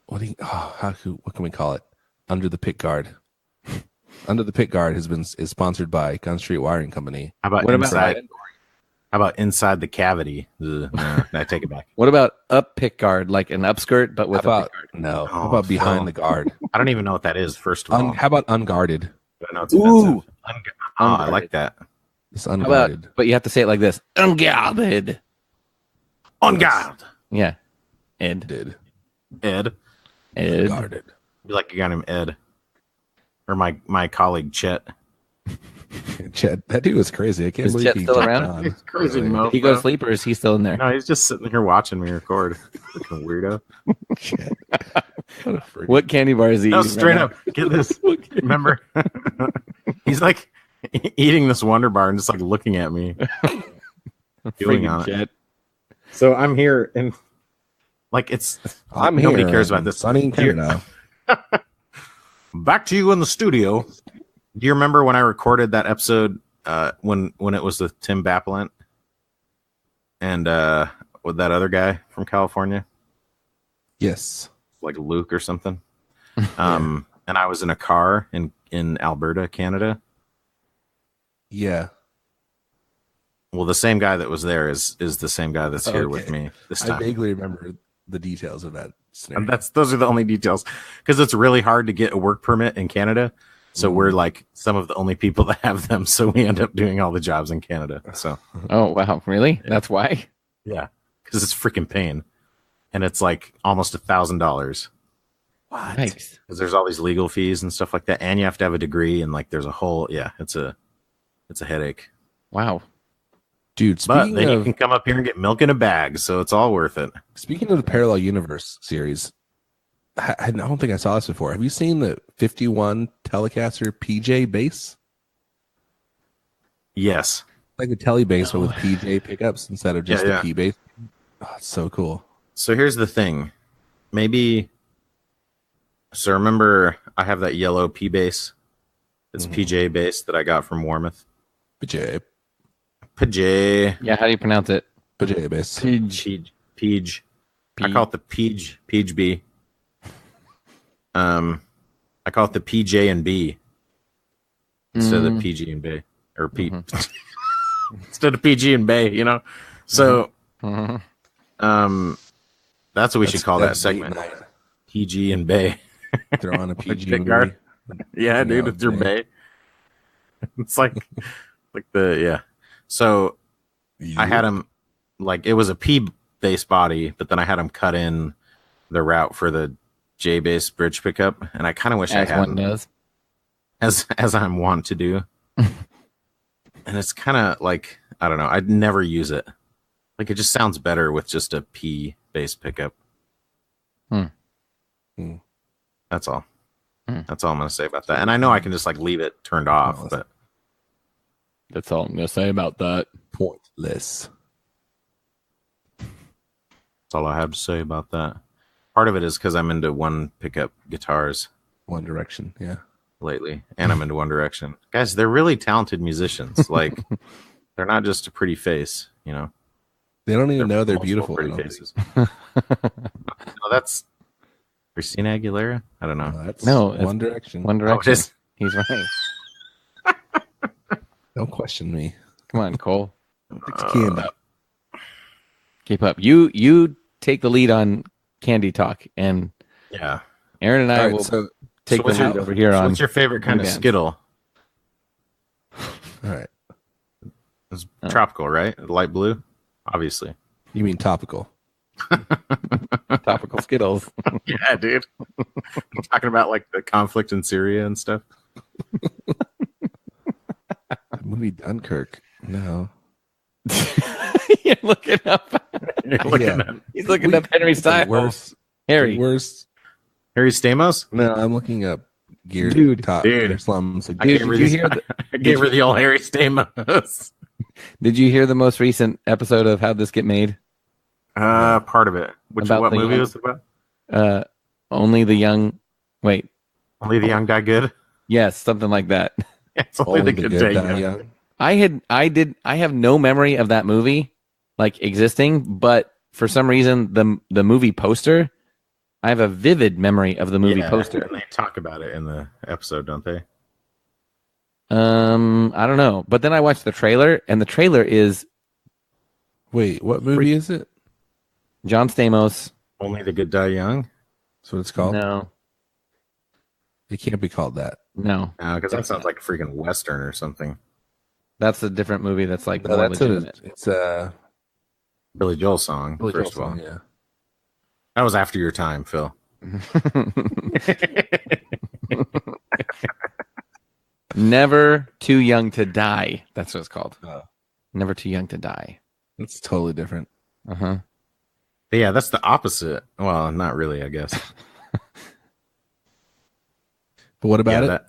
what can we call it? Under the Pit Guard. Under the Pit Guard is sponsored by Gun Street Wiring Company. How about What inside? about How about inside the cavity? No, I take it back. what about up pick guard, like an upskirt, but with How a about pick guard? no? How Oh, about behind Phil. the guard? I don't even know what that is. First of all, How about unguarded? but I know it's offensive. I Unguarded. like that. It's How about, unguarded. but you have to say it like this: unguarded. On guard, Yeah, Ed. Did Ed. Ed. guarded? Be like you got him, Ed, or my colleague Chet. Chet, that dude was crazy. I can't Is believe Chet he still jumped around? on. He's crazy, Really. Mo. Did he go to sleep, or is he still in there? No, he's just sitting here watching me record. Fucking weirdo. Chet. What a freak. What candy bar is he No, eating straight right up. Get this. Remember? He's like eating this Wonder Bar and just like looking at me. now? Chewing on Freaking it. Chet. So I'm here and like it's I'm nobody here cares in about this. sunny Canada. Back to you in the studio. Do you remember when I recorded that episode when it was with Tim Bappelent and with that other guy from California, Yes. like Luke or something? And I was in a car in Alberta, Canada. Yeah. Well, the same guy that was there is the same guy that's here with Okay. me this I time. vaguely remember the details of that scenario. And those are the only details because it's really hard to get a work permit in Canada. So we're like some of the only people that have them. So we end up doing all the jobs in Canada. So Oh wow, really? That's why? yeah, because it's freaking pain, and it's like almost $1,000 What? Yikes. because there's all these legal fees and stuff like that, and you have to have a degree, and like there's a whole it's a headache. Wow. Dude, But speaking then you of can come up here and get milk in a bag, so it's all worth it. speaking of the Parallel Universe series, I don't think I saw this before. Have you seen the 51 Telecaster PJ bass? Yes. Like a Tele bass, but with PJ pickups instead of just the P bass. Oh, it's so cool. So here's the thing. Maybe. So remember, I have that yellow P bass. It's PJ bass that I got from Warmouth. PJ. PJ. Yeah, how do you pronounce it? PJ bass. Peej. I call it the Peej B. I call it the PJ and B instead of the PG and B or P instead of PG and Bay. You know, so that's what we should call that segment. PG and Bay. Throw on a PG Pick guard. Yeah, dude, it's your Bay. It's like So I had him like it was a P bass body, but then I had him cut in the route for the J bass bridge pickup, and I kind of wish I had one does, as I'm wont to do. And it's kind of like I don't know. I'd never use it. Like it just sounds better with just a P bass pickup. That's all. That's all I'm gonna say about that. And I know I can just like leave it turned off, but that's all I'm gonna say about that. Pointless. That's all I have to say about that. Part of it is because I'm into one pickup guitars. One Direction, yeah. Lately, and I'm into One Direction. Guys, they're really talented musicians. Like, they're not just a pretty face, you know. They don't even know they're beautiful. Pretty faces. No, that's Christina Aguilera. I don't know. That's It's One Direction. One Direction. it is? He's right. Don't question me. Come on, Cole. Keep up. Keep up. You take the lead on Candy Talk, and Yeah. Aaron and I All right, will take the lead over here on. What's your favorite kind of bands. Skittle? All right. It's tropical, right? Light blue, obviously. You mean topical? Topical Skittles. Yeah, dude. I'm talking about like the conflict in Syria and stuff. The movie Dunkirk. No. You're looking up. Yeah. He's looking up Henry Styles. Worst. Harry. Worst. Harry Stamos? No, I'm looking up gear Dude. top Dude. slums. I gave her the old Harry Stamos. Did you hear the most recent episode of How'd This Get Made? Part of it. What movie was it about? Only the young. Wait. Only the young die good. Yes, something like that. It's only the good die young. I have no memory of that movie like existing, but for some reason the movie poster, I have a vivid memory of the movie poster. And they talk about it in the episode, don't they? I don't know. But then I watched the trailer, and the trailer is Wait, what movie is it? John Stamos. Only the good die young? That's what it's called? No. It can't be called that. No. Because that sounds like a freaking Western or something. That's a different movie that's like No, more that's legitimate. it's a Billy Joel song, Billy Joel first of all. song, yeah. That was after your time, Phil. Never Too Young to Die. That's what it's called. Oh. Never Too Young to Die. It's totally different. Uh-huh. But yeah, that's the opposite. Well, not really, I guess. But what about it?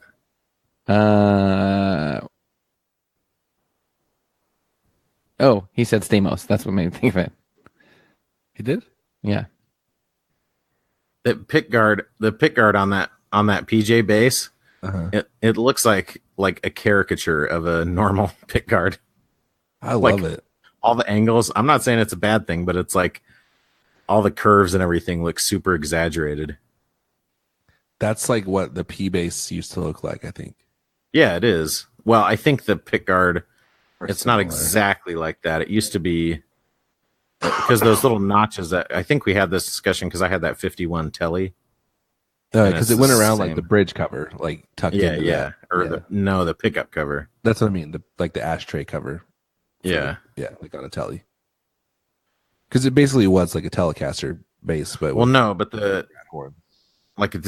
Oh, he said Stamos. That's what made me think of it. He did? Yeah. The pick guard on that PJ bass, it looks like a caricature of a normal pick guard. I love it. All the angles. I'm not saying it's a bad thing, but it's like all the curves and everything look super exaggerated. That's like what the P bass used to look like, I think. Yeah, it is. Well, I think the pick guard, it's not exactly like that. It used to be because those little notches that I think we had this discussion because I had that 51 Telly. Because it went around like the bridge cover, like tucked into that. Or the pickup cover. That's what I mean. The ashtray cover. Yeah. Like on a Telly. Because it basically was like a Telecaster bass, but but the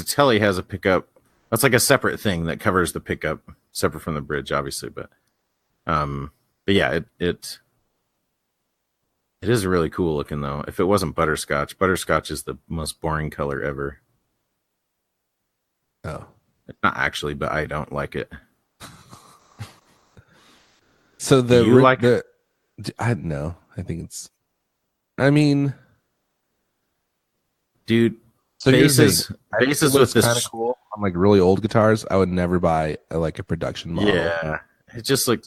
Telly has a pickup. That's like a separate thing that covers the pickup, separate from the bridge, obviously. But yeah, it It is really cool looking though. If it wasn't butterscotch, butterscotch is the most boring color ever. Oh, Not actually, but I don't like it. so Do you like it? I know. I think it's. I mean, Dude, so basses with this kind of cool on like really old guitars. I would never buy a production model. Yeah, it's just like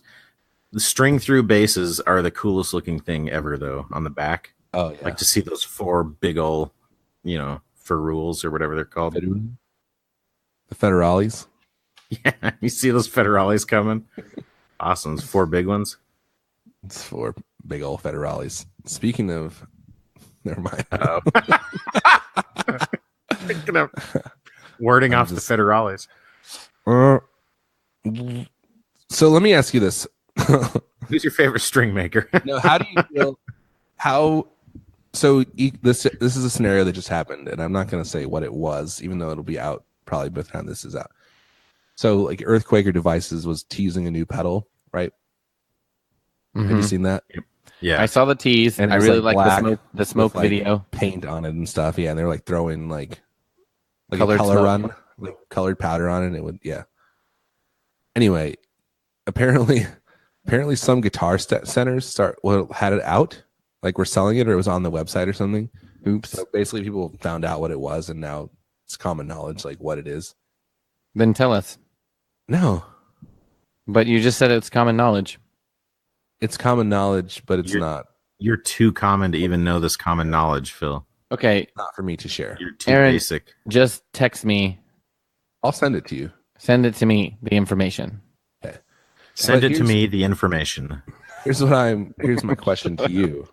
the string through basses are the coolest looking thing ever, though. On the back, Oh yeah, like to see those 4 big ol', ferrules or whatever they're called. the Federales. Yeah, you see those Federales coming. Awesome, those 4 big ones. It's 4 big old Federales. Speaking of, never mind. Thinking of wording off the Federales. So let me ask you this. Who's your favorite string maker? No, how do you feel? This is a scenario that just happened, and I'm not going to say what it was, even though it'll be out probably by the time this is out. So, like, Earthquaker Devices was teasing a new pedal, right? Have you seen that? Yeah, I saw the tease, And and I it's, really like, like the smoke with, like, video. Paint on it and stuff. Yeah, and they're like throwing like Colored a color smoke. run, like colored powder on it. And it would, yeah. Anyway, apparently some guitar centers had it out, like we're selling it, or it was on the website or something. Oops. So basically, people found out what it was, and now it's common knowledge, like what it is. Then tell us. No, But you just said it's common knowledge. it's common knowledge, but it's not you're too common to even know this common knowledge, Phil. Okay, for me to share. You're too Aaron, basic. just text me. I'll send it to you. Send it to me, the information. Send But it to me, the information. Here's my question to you.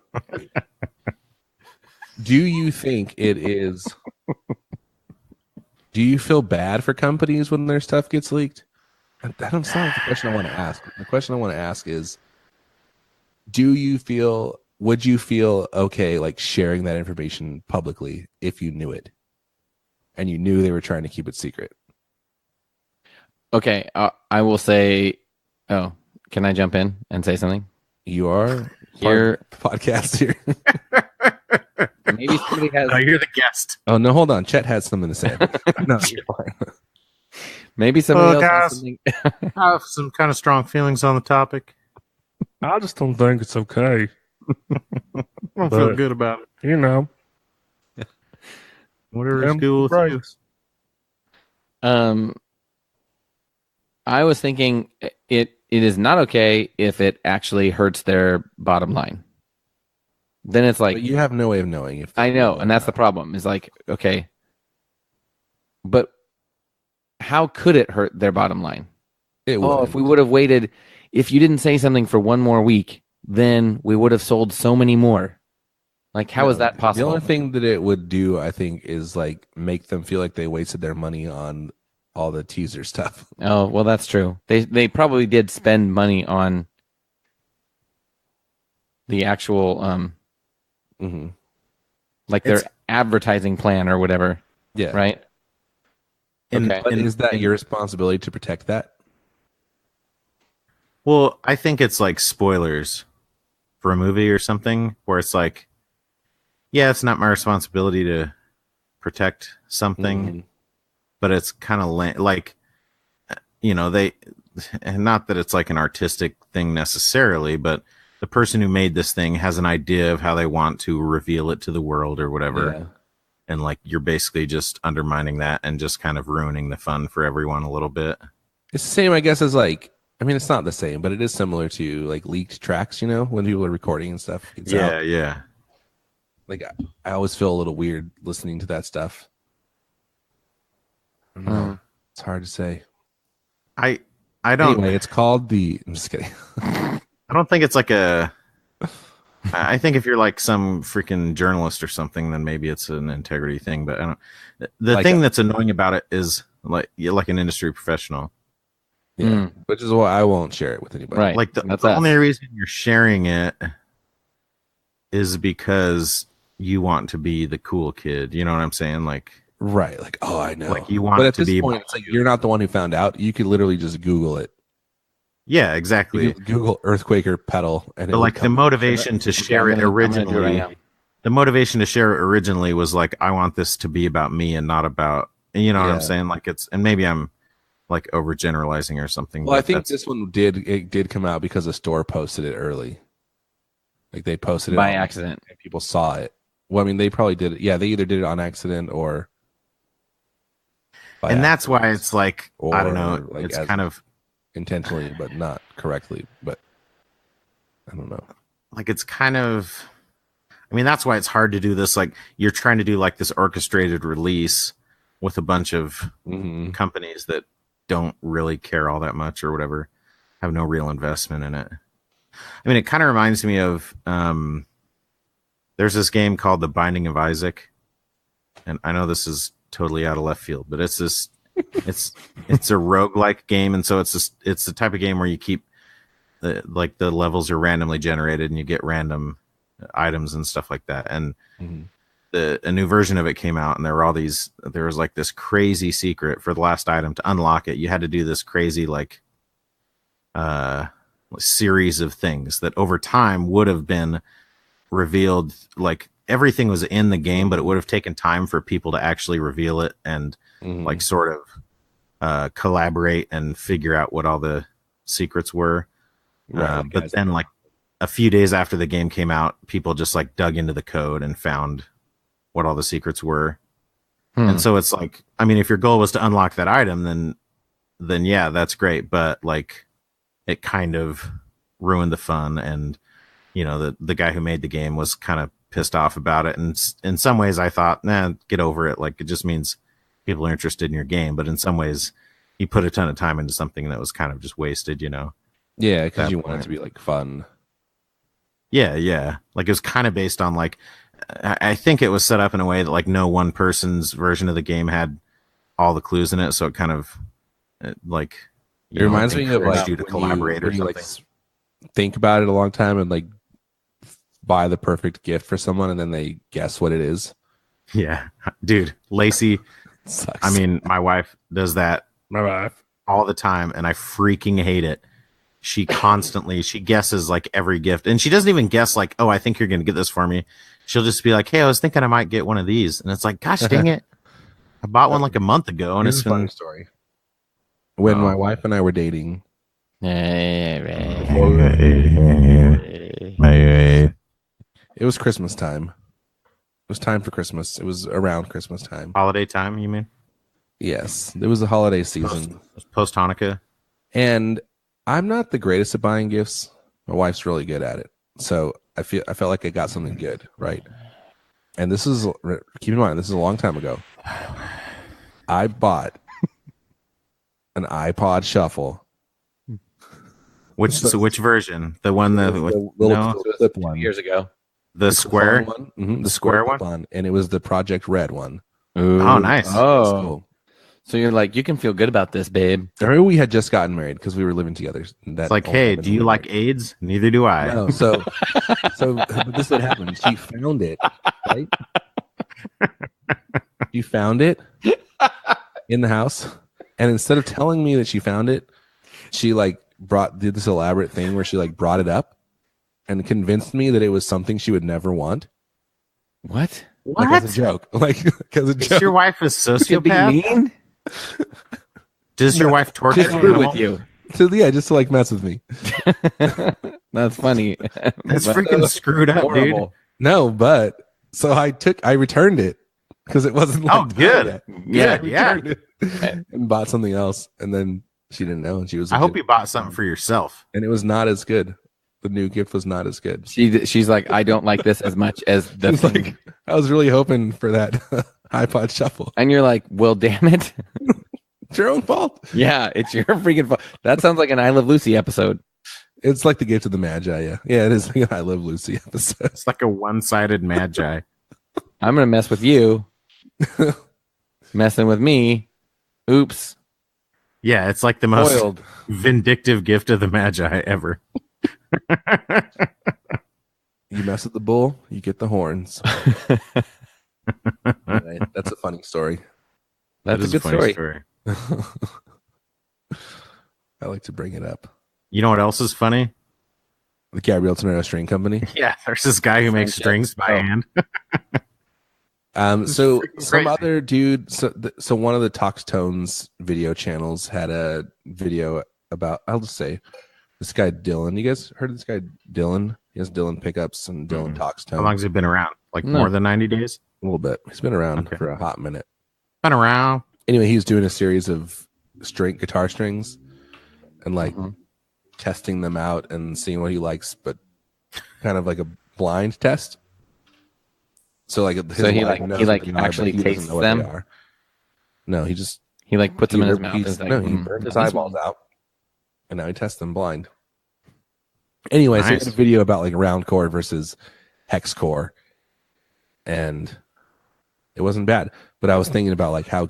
Do you think it is? Do you feel bad for companies when their stuff gets leaked? That don't sound like the question I want to ask. The question I want to ask is, would you feel okay like sharing that information publicly if you knew it and you knew they were trying to keep it secret? Okay, I will say. Oh, can I jump in and say something? You are Here, podcast here. maybe somebody has. Oh, you're the guest. Oh no, hold on. Chet has something to say. No, you're fine. Maybe somebody else guys. has something. I have some kind of strong feelings on the topic. I just don't think it's okay. I don't feel good about it. You know, Whatever them is cool with you. breaks. I was thinking it is not okay if it actually hurts their bottom line. Then it's like But you have no way of knowing if I know, and that's the problem. Is like, okay, but how could it hurt their bottom line? it Oh, would. if we would have waited, if you didn't say something for one more week, then we would have sold so many more. Like, how is that possible? The only thing that it would do, I think, is like make them feel like they wasted their money on all the teaser stuff. Oh, well, that's true. They probably did spend money on the actual Mm-hmm. like their advertising plan or whatever, Yeah. right? And, Okay. But and- is that your responsibility to protect that? well, I think it's like spoilers for a movie or something where it's like, yeah, it's not my responsibility to protect something, Mhm. but it's kind of like, they, and not that it's like an artistic thing necessarily, but the person who made this thing has an idea of how they want to reveal it to the world or whatever. Yeah. And like, you're basically just undermining that and just kind of ruining the fun for everyone a little bit. It's the same, I guess, as like, I mean, it's not the same, but it is similar to like leaked tracks, when people are recording and stuff. It's out. Yeah. Like, I always feel a little weird listening to that stuff. I don't know. It's hard to say. I don't. Anyway, it's called I'm just kidding. I don't think it's like I think if you're like some freaking journalist or something, then maybe it's an integrity thing. But I don't. The Like thing that's annoying about it is like you're like an industry professional. Yeah. Which is why I won't share it with anybody. Right. Like the That's us. only reason you're sharing it is because you want to be the cool kid. You know what I'm saying? Like, Right. Like, oh, I know. Like, you want but it at to this be point, it's like you're not the one who found out. You could literally just Google it Yeah, exactly. You could Google earthquaker pedal, and But like the motivation to share it originally, the motivation to share it originally was like, I want this to be about me and not about, you know what I'm saying? Like it's, and maybe I'm like overgeneralizing or something. Well, I think this one did come out because the store posted it early. Like they posted it by accident, and people saw it. Well, I mean, they probably did it. Yeah, they either did it on accident or. And that's why it's like, I don't know, like it's kind of intentionally, but not correctly. But I don't know. Like it's kind of, I mean, that's why it's hard to do this. Like you're trying to do like this orchestrated release with a bunch of companies that don't really care all that much or whatever, have no real investment in it. I mean, it kind of reminds me of, there's this game called The Binding of Isaac. And I know this is totally out of left field, but it's this, it's a roguelike game. And so it's the type of game where you keep the levels are randomly generated and you get random items and stuff like that. And a new version of it came out, and there was like this crazy secret for the last item. To unlock it, you had to do this crazy like series of things that over time would have been revealed. Like everything was in the game, but it would have taken time for people to actually reveal it and like sort of collaborate and figure out what all the secrets were. But then like a few days after the game came out, people just like dug into the code and found what all the secrets were. And so it's like, I mean, if your goal was to unlock that item, then yeah, that's great. But like it kind of ruined the fun. And, you know, the guy who made the game was kind of pissed off about it. And in some ways I thought, nah, get over it. Like it just means people are interested in your game. But in some ways he put a ton of time into something that was kind of just wasted, you know? Yeah, because you want it to be like fun. Yeah. Like it was kind of based on like, I think it was set up in a way that like no one person's version of the game had all the clues in it. So it kind of like, it reminds me of like you to collaborate or something. Like, think about it a long time and like buy the perfect gift for someone and then they guess what it is. Yeah, dude, Lacey. Sucks. I mean, my wife does that. My wife all the time, and I freaking hate it. She guesses like every gift, and she doesn't even guess like, oh, I think you're going to get this for me. She'll just be like, hey, I was thinking I might get one of these. And it's like, gosh dang it. I bought one like a month ago. And it's been a funny story. When my wife and I were dating, it was Christmas time. It was time for Christmas. It was around Christmas time. Holiday time, you mean? Yes. It was the holiday season. Post Hanukkah. And I'm not the greatest at buying gifts. My wife's really good at it. So I felt like I got something good, right? And this is, keep in mind, this is a long time ago. I bought an iPod Shuffle. Which version? The one that the flip one. years ago. The square one? Mm-hmm, the square one. And it was the Project Red one. Ooh. Oh, nice. Oh, cool. So you're like, you can feel good about this, babe. I remember we had just gotten married because we were living together. It's like, hey, do you like AIDS? Neither do I. No, so this is what happened. She found it, right? She found it in the house, and instead of telling me that she found it, she like did this elaborate thing where she like brought it up and convinced me that it was something she would never want. What? Like as a joke. Like as a joke. Is your wife a sociopath? Does your wife torture you with you? So yeah, just to like mess with me. That's funny. That's freaking screwed up, horrible. dude. No, but so I returned it because it wasn't like oh good. Yet. Yeah. And bought something else, and then she didn't know, and she was. I hope you bought something for yourself. And it was not as good. The new gift was not as good. She's like, I don't like this as much as the thing. Like, I was really hoping for that iPod Shuffle. And you're like, well, damn it. It's your own fault. Yeah, it's your freaking fault. That sounds like an I Love Lucy episode. It's like the gift of the Magi. Yeah, it is like an I Love Lucy episode. It's like a one-sided Magi. I'm gonna mess with you. Messing with me. Oops. Yeah, it's like the most vindictive gift of the Magi ever. You mess with the bull, you get the horns. Right, that's a funny story. That's a good story. I like to bring it up. You know what else is funny? The Gabriel Tonero String Company. Yeah, there's this guy who makes strings by hand. So freaking some crazy. other dude, so one of the Talks Tones video channels had a video about, I'll just say, this guy Dylan. You guys heard of this guy Dylan? He has Dylan pickups and Dylan Talks How Tones. long has he been around? Like No. more than 90 days? A little bit. He's been around Okay. for a hot minute. Been around. Anyway, he's doing a series of guitar strings and like testing them out and seeing what he likes, but kind of like a blind test. So like, So he wife like- knows he the like guitar, but actually he doesn't tastes know what them? they are. No, he just He like puts them in his mouth. He And is like, he burned his these eyeballs ones- out, and now he tests them blind. Anyway, so he Nice. had a video about like round core versus hex core, and it wasn't bad. But I was thinking about like how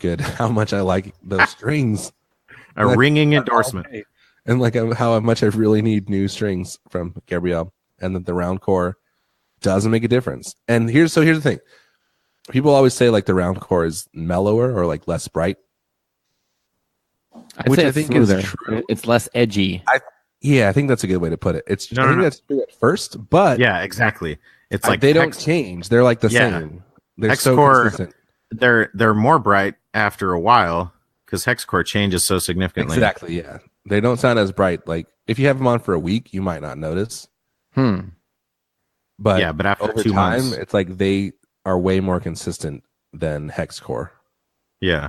much I like those strings, A ringing endorsement. and like how much I really need new strings from Gabrielle, and that the round core doesn't make a difference. And here's the thing: people always say like the round core is mellower or like less bright. I'd Which say I it's think is smoother. true. It's less edgy. Yeah, I think that's a good way to put it. It's No, I no, think no. that's true at first, but Yeah, exactly. It's like they don't hex- change. They're like the Yeah. same. They're Hex so core- consistent. They're more bright after a while because hex core changes so significantly. Exactly. Yeah, they don't sound as bright. Like if you have them on for a week, you might not notice. But Yeah, but after over 2 time, months, it's like they are way more consistent than hex core, yeah,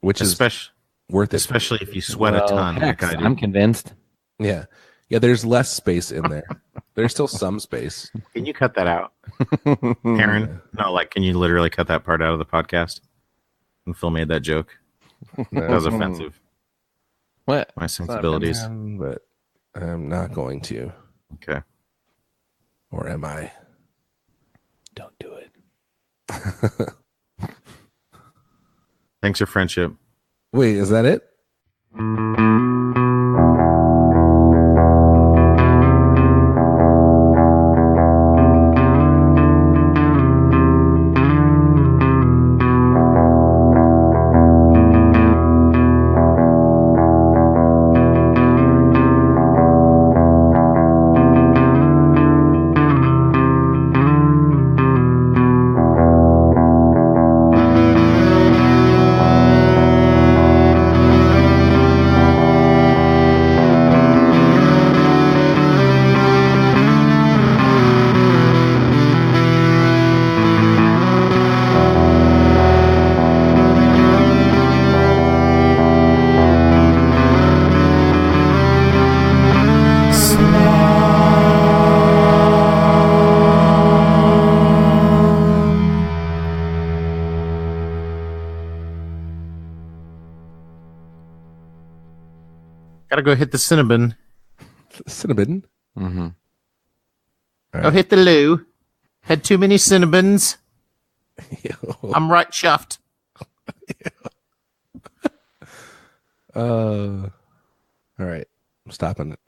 which is especially worth it. especially if you sweat a Well, ton hex, like I do. I'm convinced. Yeah, yeah. There's less space in there. There's still some space. Can you cut that out, Aaron? No, like, can you literally cut that part out of the podcast? When Phil made that joke, that was offensive. What? My sensibilities. But I'm not going to, Okay. or am I? Don't do it. Thanks for friendship. Wait, is that it? Gotta go hit the Cinnab'n. Cinnab'n. Mm-hmm. Go hit the loo. Had too many Cinnab'ns. I'm right chuffed. All right. I'm stopping it.